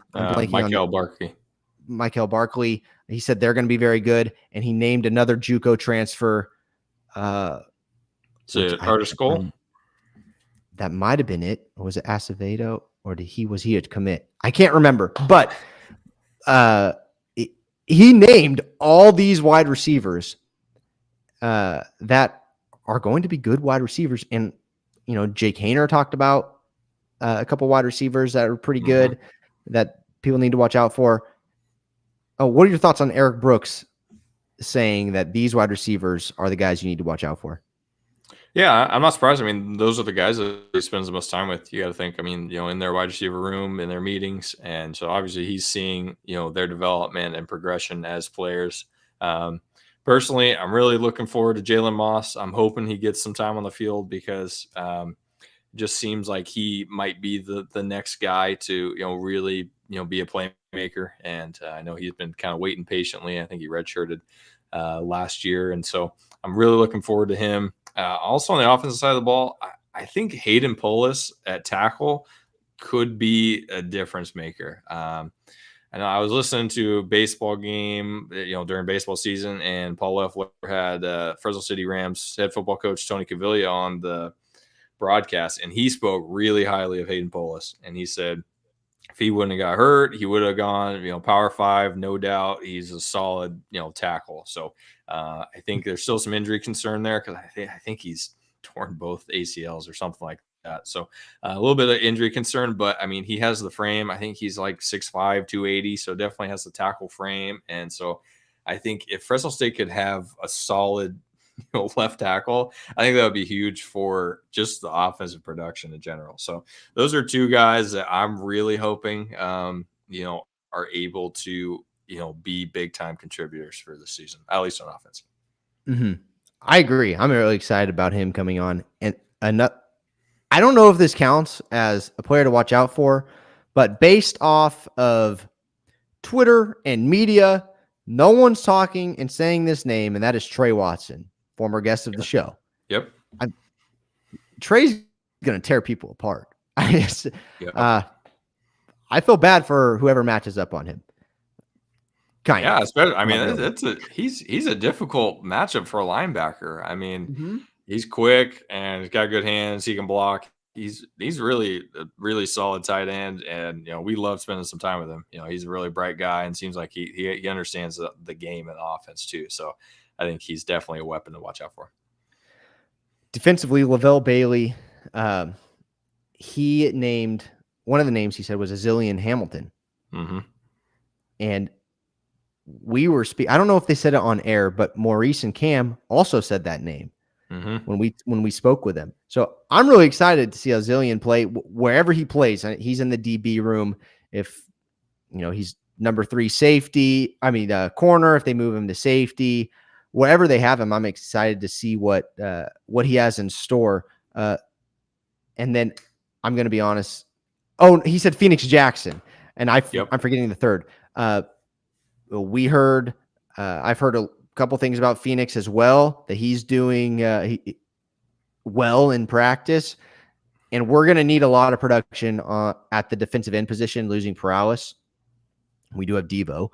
Michael Barkley. He said they're going to be very good, and he named another JUCO transfer. So Artis Cole? That might have been it. Or was it Acevedo? or was he a commit? I can't remember, but he named all these wide receivers that are going to be good wide receivers. And, Jake Haener talked about a couple wide receivers that are pretty good that people need to watch out for. Oh, what are your thoughts on Eric Brooks saying that these wide receivers are the guys you need to watch out for? Yeah, I'm not surprised. I mean, those are the guys that he spends the most time with. You got to think, I mean, in their wide receiver room, in their meetings. And so obviously he's seeing, their development and progression as players. Personally, I'm really looking forward to Jalen Moss. I'm hoping he gets some time on the field because it just seems like he might be the next guy to, really, be a playmaker. And I know he's been kind of waiting patiently. I think he redshirted last year. And so I'm really looking forward to him. Also on the offensive side of the ball, I think Hayden Polis at tackle could be a difference maker. I know I was listening to a baseball game, during baseball season, and Paul Loeffler had Fresno City Rams head football coach Tony Cavilla on the broadcast, and he spoke really highly of Hayden Polis. And he said if he wouldn't have got hurt, he would have gone, Power 5, no doubt. He's a solid, tackle. So I think there's still some injury concern there because I think he's torn both ACLs or something like that. So a little bit of injury concern, but I mean, he has the frame. I think he's like 6'5", 280, so definitely has the tackle frame. And so I think if Fresno State could have a solid left tackle, I think that would be huge for just the offensive production in general. So those are two guys that I'm really hoping, are able to, be big time contributors for the season, at least on offense. Mm-hmm. I agree. I'm really excited about him coming on. And I don't know if this counts as a player to watch out for, but based off of Twitter and media, no one's talking and saying this name, and that is Trey Watson, former guest of the show. Yep. Trey's going to tear people apart. I feel bad for whoever matches up on him. Yeah, especially. I mean, he's a difficult matchup for a linebacker. I mean, he's quick and he's got good hands. He can block. He's really a really solid tight end, and we love spending some time with him. He's a really bright guy and seems like he understands the game and the offense too. So I think he's definitely a weapon to watch out for. Defensively, Lavelle Bailey, he named one of the names he said was Azilian Hamilton, and we were I don't know if they said it on air, but Maurice and Cam also said that name when we spoke with them. So I'm really excited to see Azilian play wherever he plays. He's in the DB room. If he's number 3 safety, corner. If they move him to safety, wherever they have him, I'm excited to see what he has in store. And then I'm going to be honest. Oh, he said Phoenix Jackson, and I'm forgetting the third. I've heard a couple things about Phoenix as well, that he's doing well in practice, and we're going to need a lot of production at the defensive end position, losing Perales. We do have Devo,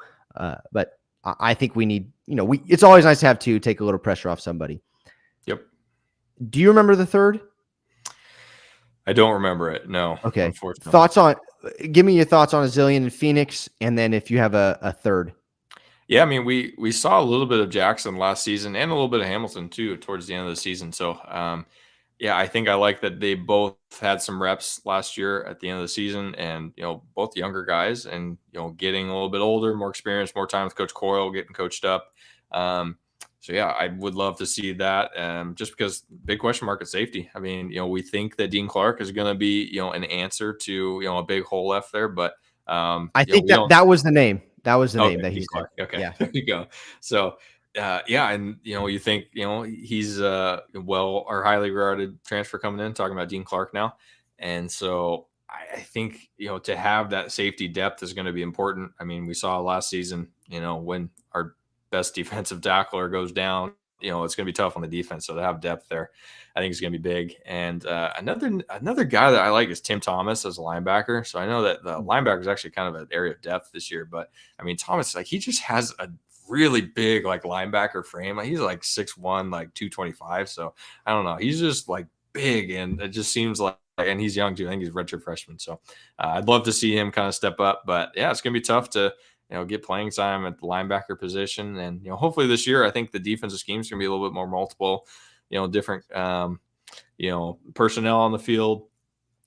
but I think we need, it's always nice to have two, take a little pressure off somebody. Yep. Do you remember the third? I don't remember it. No. Okay. Give me your thoughts on Azilian and Phoenix, and then if you have a third. Yeah, I mean, we saw a little bit of Jackson last season and a little bit of Hamilton too towards the end of the season. So, I think I like that they both had some reps last year at the end of the season, and both younger guys, and getting a little bit older, more experience, more time with Coach Coyle, getting coached up. So yeah, I would love to see that. Just because big question mark at safety. I mean, we think that Dean Clark is going to be an answer to a big hole left there, but I think that was the name. That was the name that he said. Okay, yeah. There you go. So, and you think he's or highly regarded transfer coming in. Talking about Dean Clark now, and so I think to have that safety depth is going to be important. I mean, we saw last season, when our best defensive tackler goes down, it's going to be tough on the defense. So to have depth there, I think it's going to be big. And another guy that I like is Tim Thomas as a linebacker. So I know that the linebacker is actually kind of an area of depth this year, but I mean, Thomas, he just has a really big linebacker frame. He's 6'1", 225. So I don't know. He's just big, and it just seems like and he's young too. I think he's a redshirt freshman. So I'd love to see him kind of step up. But yeah, it's going to be tough to get playing time at the linebacker position. And hopefully this year, I think the defensive scheme is going to be a little bit more multiple, different personnel on the field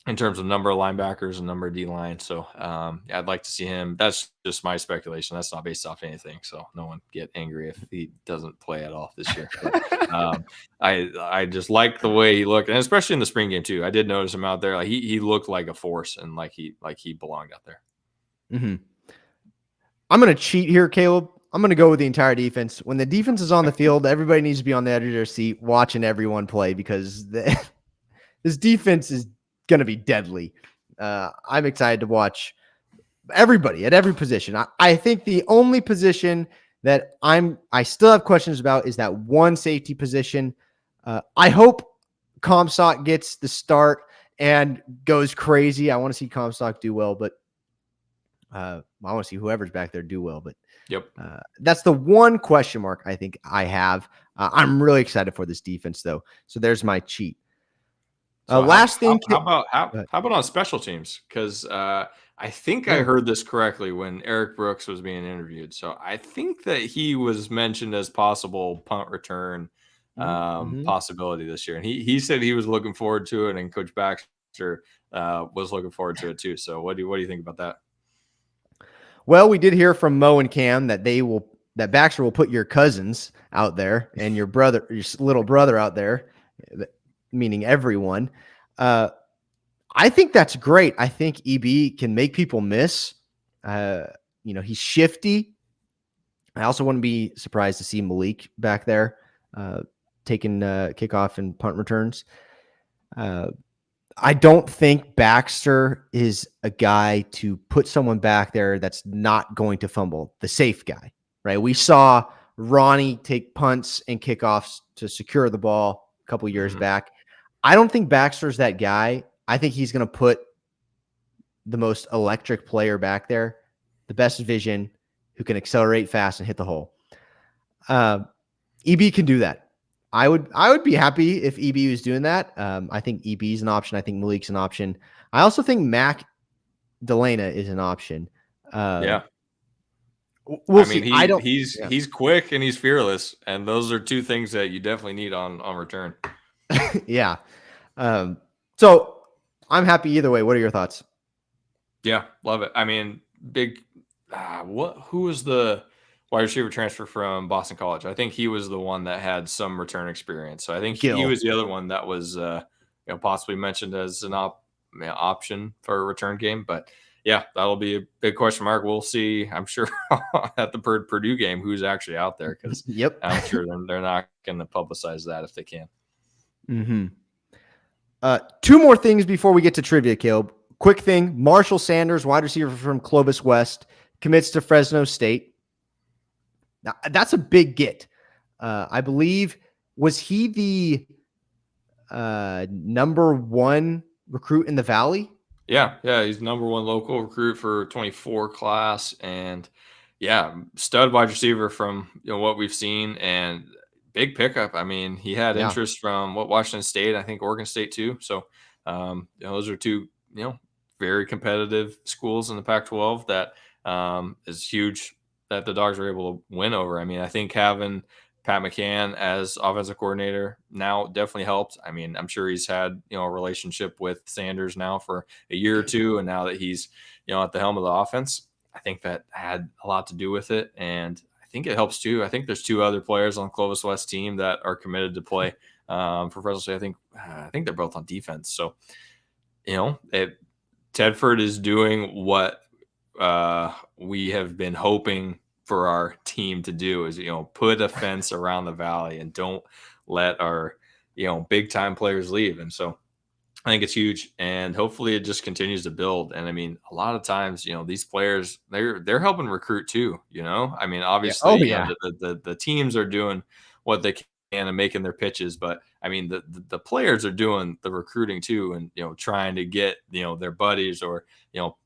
in terms of number of linebackers and number of D-line. So I'd like to see him. That's just my speculation. That's not based off anything. So no one get angry if he doesn't play at all this year. But, I just like the way he looked, and especially in the spring game too. I did notice him out there. Like he looked like a force, and like he belonged out there. Mm-hmm. I'm going to cheat here, Caleb. I'm going to go with the entire defense. When the defense is on the field, everybody needs to be on the edge of their seat watching everyone play, because this defense is going to be deadly. I'm excited to watch everybody at every position. I think the only position that I still have questions about is that one safety position. I hope Comstock gets the start and goes crazy. I want to see Comstock do well, but I want to see whoever's back there do well. But yep, that's the one question mark I think I have. I'm really excited for this defense, though. So there's my cheat. So last thing. How about on special teams? Because I think I heard this correctly when Eric Brooks was being interviewed. So I think that he was mentioned as possible punt return possibility this year, and he said he was looking forward to it, and Coach Baxter was looking forward to it too. So what do you think about that? Well, we did hear from Mo and Cam that that Baxter will put your cousins out there and your little brother out there, meaning everyone. I think that's great. I think EB can make people miss. He's shifty. I also wouldn't be surprised to see Malik back there taking kickoff and punt returns. I don't think Baxter is a guy to put someone back there that's not going to fumble, the safe guy, right? We saw Ronnie take punts and kickoffs to secure the ball a couple years back. I don't think Baxter's that guy. I think he's going to put the most electric player back there, the best vision, who can accelerate fast and hit the hole. EB can do that. I would be happy if EB was doing that. I think EB is an option. I think Malik's an option. I also think Mac Delana is an option. Yeah. We'll see. He's quick and he's fearless, and those are two things that you definitely need on return. Yeah. So I'm happy either way. What are your thoughts? Yeah, love it. I mean, who was the wide receiver transfer from Boston College? I think he was the one that had some return experience. So I think he was the other one that was possibly mentioned as an option for a return game. But yeah, that'll be a big question mark. We'll see, I'm sure, at the Purdue game who's actually out there, because I'm sure they're not going to publicize that if they can. Mm-hmm. Two more things before we get to trivia, Caleb. Quick thing. Marshall Sanders, wide receiver from Clovis West, commits to Fresno State. Now, that's a big get. I believe, was he the number one recruit in the Valley? Yeah, he's number one local recruit for 24 class, and stud wide receiver from what we've seen, and big pickup. I mean, he had interest from Washington State, I think Oregon State too. So those are two very competitive schools in the Pac-12 that is huge that the Dogs are able to win over. I mean, I think having Pat McCann as offensive coordinator now definitely helped. I mean, I'm sure he's had a relationship with Sanders now for a year or two, and now that he's at the helm of the offense, I think that had a lot to do with it. And I think it helps too. I think there's two other players on the Clovis West team that are committed to play for Fresno State. I think they're both on defense. So, Tedford is doing what we have been hoping for our team to do, is put a fence around the Valley and don't let our big time players leave. And so I think it's huge, and hopefully it just continues to build. And I mean, a lot of times these players, they're helping recruit too. I mean, obviously the teams are doing what they can and making their pitches, but I mean the players are doing the recruiting too, and trying to get their buddies or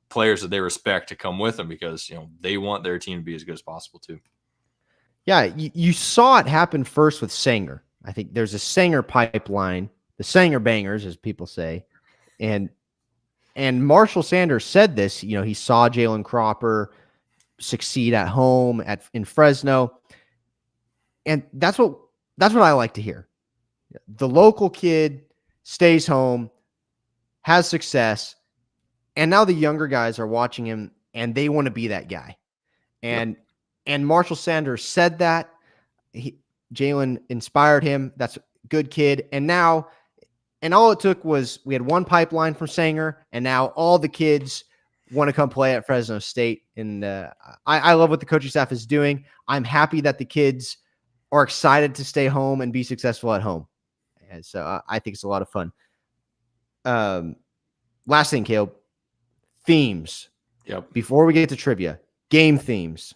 players that they respect to come with them, because they want their team to be as good as possible too. Yeah, you saw it happen first with Sanger. I think there's a Sanger pipeline, the Sanger bangers, as people say, And Marshall Sanders said this, he saw Jalen Cropper succeed at home in Fresno. And that's what I like to hear. The local kid stays home, has success, and now the younger guys are watching him and they want to be that guy. And Marshall Sanders said that. Jalen inspired him. That's a good kid. And now, all it took was we had one pipeline from Sanger, and now all the kids want to come play at Fresno State. And I love what the coaching staff is doing. I'm happy that the kids are excited to stay home and be successful at home. And so I think it's a lot of fun. Last thing, Caleb, themes. Yep. Before we get to trivia, game themes.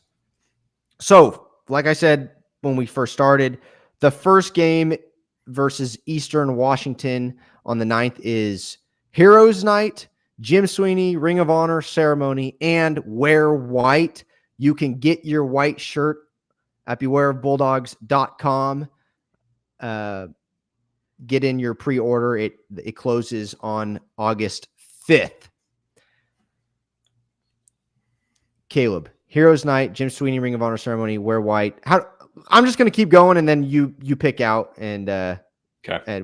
So, like I said when we first started, the first game versus Eastern Washington on the 9th is Heroes Night, Jim Sweeney, Ring of Honor ceremony, and Wear White. You can get your white shirt at bewareofbulldogs.com. Get in your pre-order. It closes on August 5th. Caleb, Heroes Night, Jim Sweeney, Ring of Honor ceremony, Wear White. I'm just going to keep going, and then you pick out, and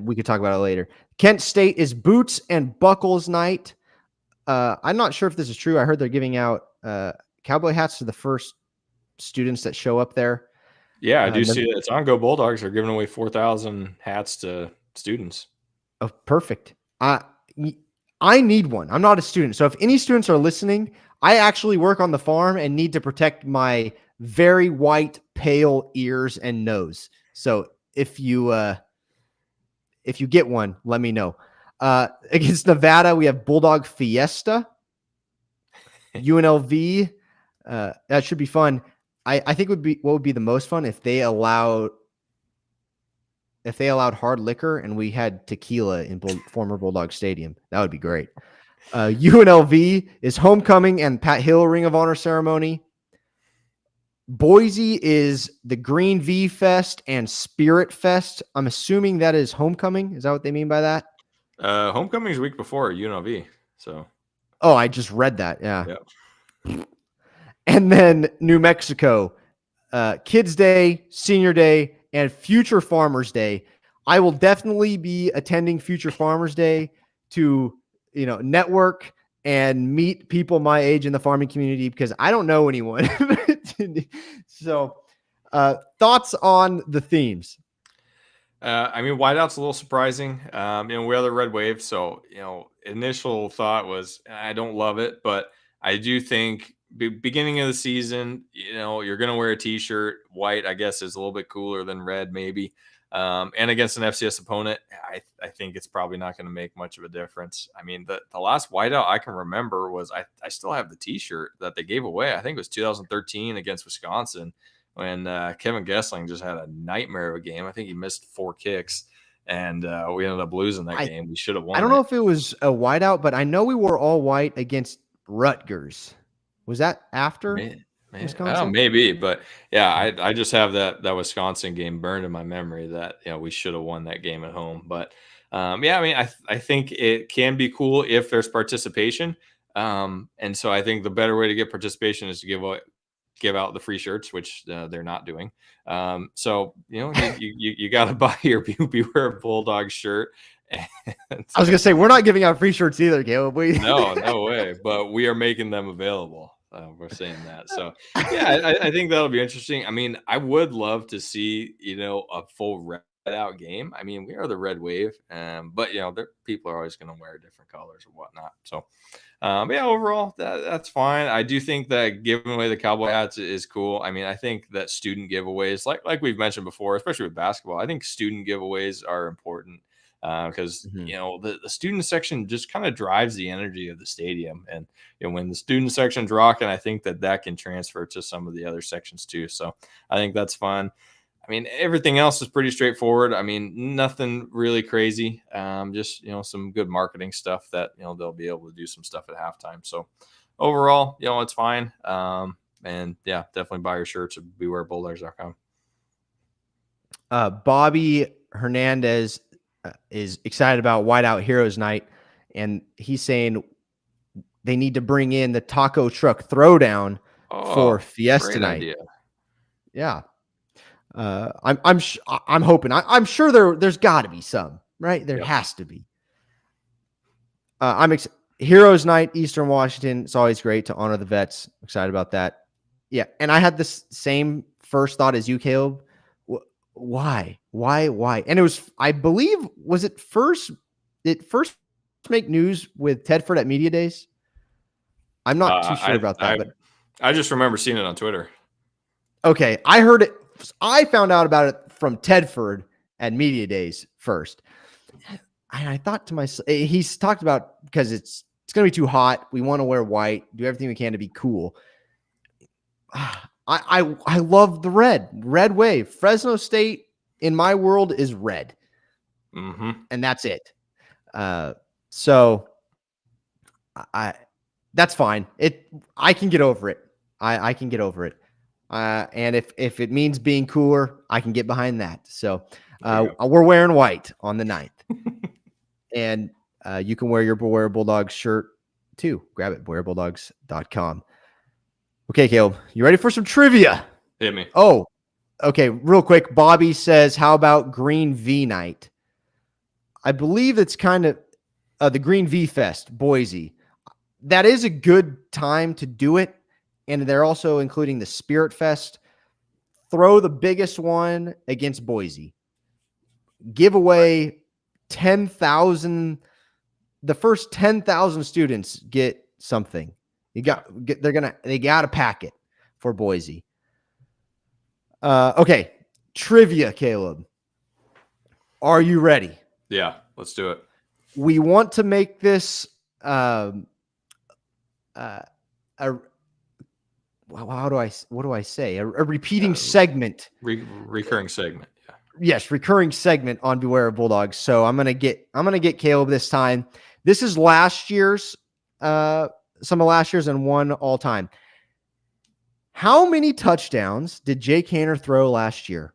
we could talk about it later. Kent State is Boots and Buckles Night. I'm not sure if this is true. I heard they're giving out cowboy hats to the first students that show up there. Yeah, I do see that. It's on Go Bulldogs. They're giving away 4,000 hats to students. Oh, perfect. I need one. I'm not a student. So if any students are listening, I actually work on the farm and need to protect my very white, pale ears and nose. So if you get one, let me know. Against Nevada, we have Bulldog Fiesta. UNLV. That should be fun. I think what would be the most fun if they allowed hard liquor and we had tequila in former Bulldog Stadium. That would be great. UNLV is homecoming and Pat Hill Ring of Honor ceremony. Boise is the Green V Fest and Spirit Fest. I'm assuming that is homecoming. Is that what they mean by that? Homecoming is week before UNLV. So. Oh, I just read that. Yeah. Yep. And then New Mexico, Kids Day, Senior Day, and Future Farmers Day. I will definitely be attending Future Farmers Day to, network and meet people my age in the farming community because I don't know anyone. So, thoughts on the themes? Whiteout's a little surprising. We are the Red Wave, so initial thought was I don't love it, but I do think beginning of the season, you're going to wear a t-shirt. White, I guess, is a little bit cooler than red, maybe. And against an FCS opponent, I think it's probably not going to make much of a difference. I mean, the last whiteout I can remember was I still have the t-shirt that they gave away. I think it was 2013 against Wisconsin when Kevin Gessling just had a nightmare of a game. I think he missed 4 kicks. And we ended up losing that game. We should have won. I don't know if it was a whiteout, but I know we were all white against Rutgers. Was that after Wisconsin? Maybe, but yeah, I just have that Wisconsin game burned in my memory that we should have won that game at home. But I think it can be cool if there's participation. And so I think the better way to get participation is to give out the free shirts, which they're not doing. So you got to buy your Beware of Bulldog shirt. I was gonna say we're not giving out free shirts either, Caleb. No way. But we are making them available. We're saying that. So yeah, I think that'll be interesting. I mean, I would love to see a full red out game. I mean, we are the Red Wave, but people are always going to wear different colors and whatnot. So overall that's fine. I do think that giving away the cowboy hats is cool. I mean, I think that student giveaways, like we've mentioned before, especially with basketball, I think student giveaways are important. Because the student section just kind of drives the energy of the stadium, and when the student section's rocking, I think that can transfer to some of the other sections too. So I think that's fun. I mean, everything else is pretty straightforward. I mean, nothing really crazy. Just some good marketing stuff that they'll be able to do some stuff at halftime. So overall, it's fine. And yeah, definitely buy your shirts at bewarebulldogs.com. Bobby Hernandez is excited about Whiteout Heroes Night, and he's saying they need to bring in the taco truck throwdown for Fiesta night. Idea. Yeah. I'm hoping. I'm sure there's got to be some, right? There has to be. Heroes Night, Eastern Washington. It's always great to honor the vets. Excited about that. Yeah, and I had this same first thought as you, Caleb. Why? And it was, I believe, was it first make news with Tedford at Media Days? I'm not too sure about that, but I just remember seeing it on Twitter. Okay, I heard it. I found out about it from Tedford at Media Days first. And I thought to myself, he's talked about because it's going to be too hot. We want to wear white, do everything we can to be cool. I love the red wave. Fresno State in my world is red. And that's it. So that's fine. I can get over it. I can get over it. And if it means being cooler, I can get behind that. So we're wearing white on the 9th. And you can wear your Beware Bulldogs shirt too. Grab it, bewarebulldogs.com. Okay, Caleb, you ready for some trivia? Hit me. Oh, okay. Real quick. Bobby says, how about Green V Night? I believe it's kind of the Green V Fest, Boise. That is a good time to do it. And they're also including the Spirit Fest. Throw the biggest one against Boise. Give away 10,000. The first 10,000 students get something. They got to pack it for Boise. Okay. Trivia, Caleb. Are you ready? Yeah, let's do it. We want to make this what do I say? A repeating segment. Recurring segment. Yeah. Yes, recurring segment on Beware of Bulldogs. So I'm gonna get Caleb this time. This is last year's some of last year's and one all time. How many touchdowns did Jake Haener throw last year?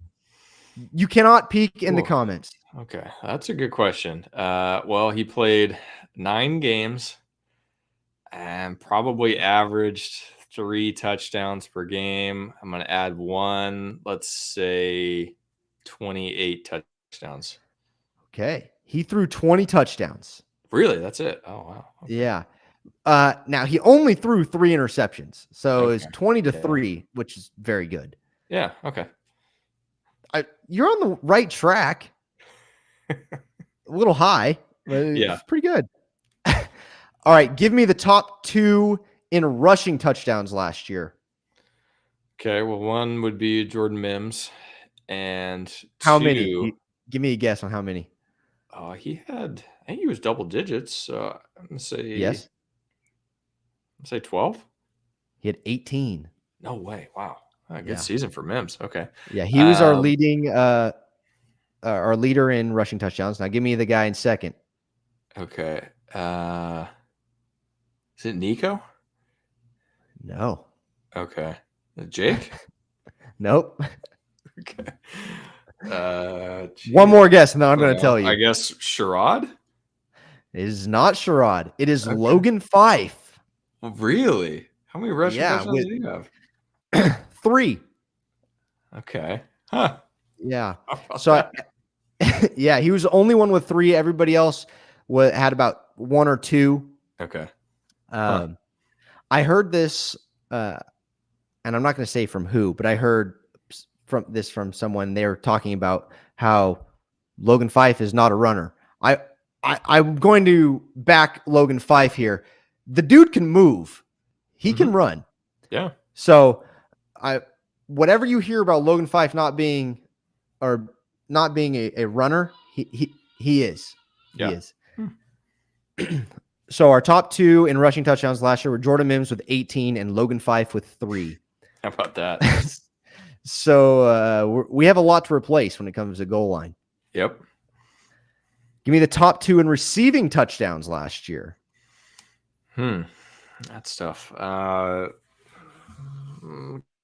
You cannot peek in the comments. Okay, that's a good question. Well, he played 9 games and probably averaged 3 touchdowns per game. I'm going to add 1, let's say 28 touchdowns. Okay. He threw 20 touchdowns. Really? That's it? Oh, wow. Okay. Yeah. Now he only threw 3 interceptions. So it's 20-3, which is very good. Yeah. Okay. You're on the right track. A little high, but it's pretty good. All right. Give me the top 2 in rushing touchdowns last year. Okay. Well, one would be Jordan Mims. And how many? Give me a guess on how many. I think he was double digits. So I'm going to say, yes. I'll say 12. He had 18. No way. Wow. Good season for Mims. Okay. Yeah. He was our leader in rushing touchdowns. Now give me the guy in second. Okay. Is it Nico? No. Okay. Jake? Nope. Okay. One more guess, and then I'm going to tell you. I guess Sherrod? It is not Sherrod. It is Logan Fife. Really? How many rushing touchdowns did he have? 3. Okay. Huh. Yeah. So, yeah, he was the only one with 3. Everybody else had about 1 or 2. Okay. I heard this, and I'm not going to say from who, but I heard from someone. They were talking about how Logan Fife is not a runner. I'm going to back Logan Fife here. The dude can move. He can run. Yeah. So whatever you hear about Logan Fife not being a runner, he is. Yeah. He is. So our top 2 in rushing touchdowns last year were Jordan Mims with 18 and Logan Fife with 3. How about that? So we have a lot to replace when it comes to goal line. Yep. Give me the top 2 in receiving touchdowns last year. That's tough.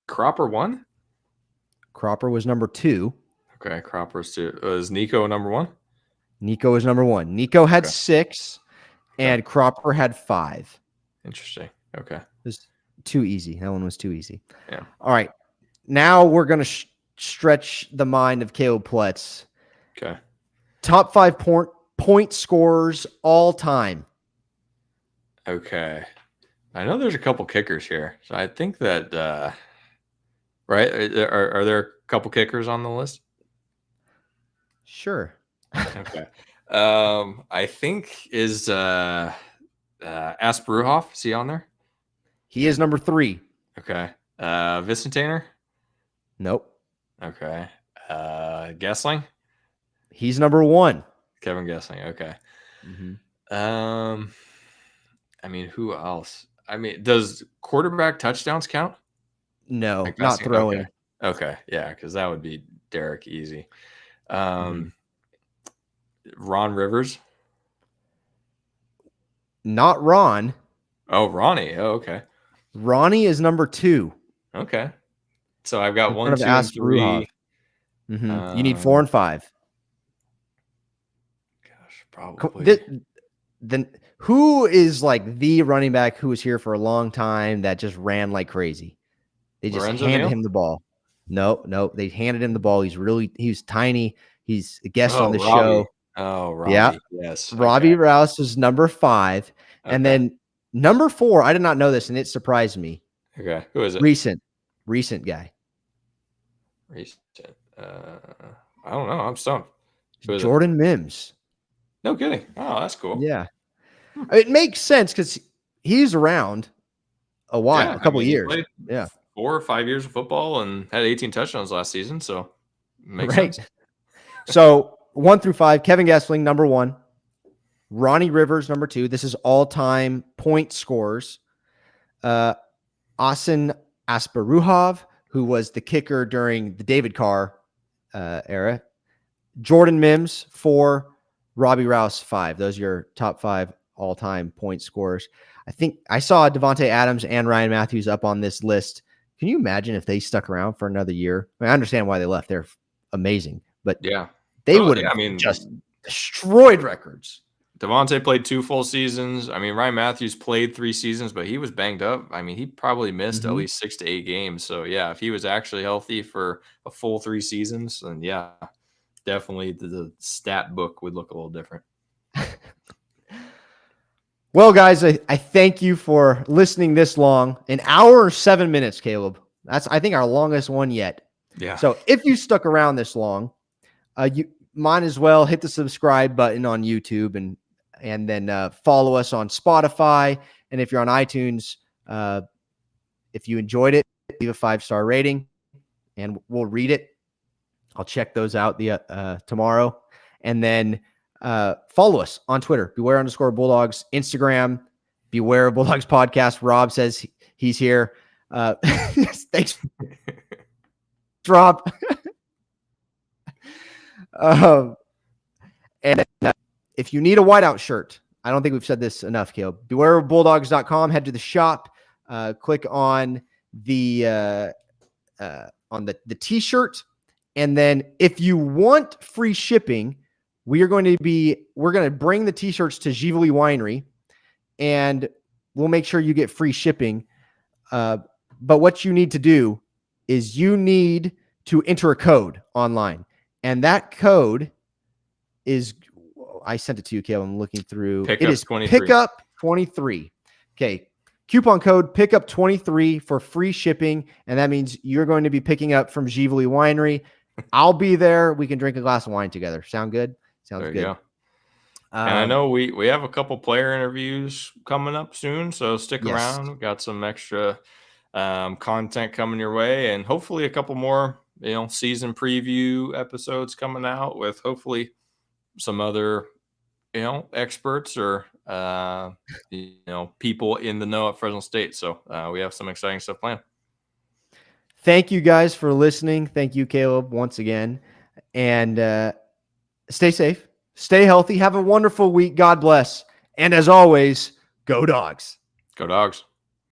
Cropper 1? Cropper was number 2. Okay, Cropper's 2. Is Nico number 1? Nico is number 1. Nico had 6. and Cropper had 5. Interesting. Okay. It was too easy. That one was too easy. Yeah. All right. Now we're going to stretch the mind of Caleb Pletz. Okay. Top 5 point scorers all time. Okay. I know there's a couple kickers here. So I think that, right? Are there a couple kickers on the list? Sure. Okay. I think is Asparuhov. Is he on there? He is number 3. Okay. Vicentainer? Nope. Okay. Gessling? He's number 1. Kevin Gessling. Okay. Mm-hmm. I mean, who else? I mean, does quarterback touchdowns count? No, Like not throwing. Okay. Yeah, because that would be Derek easy. Ron Rivers? Not Ron. Oh, Ronnie. Oh, okay. Ronnie is number 2. Okay. So I've got In 1, front 2, of and 3. You need 4 and 5. Gosh, probably. Then who is like the running back who was here for a long time that just ran like crazy? They just handed him the ball. No, they handed him the ball. He was tiny. He's a guest on the show. Oh, Robbie. Yeah. Yes. Robbie Rouse was number 5. Okay. And then number 4, I did not know this, and it surprised me. Okay. Who is it? Recent guy. Recent. I don't know. I'm stumped. Jordan Mims. No kidding. Oh, that's cool. Yeah. It makes sense because he's around a while, a couple years. Yeah. 4 or 5 years of football and had 18 touchdowns last season. So makes sense. So 1 through 5, Kevin Gessling, number 1. Ronnie Rivers, number 2. This is all-time point scorers. Asin Asparuhov, who was the kicker during the David Carr era. Jordan Mims, 4. Robbie Rouse, 5. Those are your top 5 all-time point scorers. I think I saw Devontae Adams and Ryan Matthews up on this list. Can you imagine if they stuck around for another year? I understand why they left. They're amazing, but they would have just destroyed records. Devontae played 2 full seasons. I mean, Ryan Matthews played 3 seasons, but he was banged up. I mean, he probably missed at least 6 to 8 games. So, yeah, if he was actually healthy for a full 3 seasons, then, yeah, definitely the stat book would look a little different. Well, guys, I thank you for listening this long. 1 hour and 7 minutes, Caleb. That's, I think, our longest one yet. Yeah. So if you stuck around this long, you might as well hit the subscribe button on YouTube and then follow us on Spotify. And if you're on iTunes, if you enjoyed it, leave a 5-star rating and we'll read it. I'll check those out tomorrow. And then follow us on Twitter, Beware_Bulldogs, Instagram, Beware Bulldogs Podcast. Rob says he's here. Thanks, Rob. And if you need a whiteout shirt, I don't think we've said this enough, Caleb. BewareBulldogs.com. Head to the shop. Click on the T-shirt, and then if you want free shipping, we're going to bring the T-shirts to Givoli Winery, and we'll make sure you get free shipping. But what you need to do is you need to enter a code online, and that code is, I sent it to you, Caleb. I'm looking through. It is Pickup 23. Okay. Coupon code Pickup 23 for free shipping. And that means you're going to be picking up from Givoli Winery. I'll be there. We can drink a glass of wine together. Sound good? Sounds good. Go. And I know we have a couple player interviews coming up soon, so stick around. We've got some extra content coming your way, and hopefully a couple more, season preview episodes coming out with hopefully some other, experts or, people in the know at Fresno State. So we have some exciting stuff planned. Thank you guys for listening. Thank you, Caleb, once again. And stay safe, stay healthy, have a wonderful week. God bless. And as always, go Dogs. Go Dogs.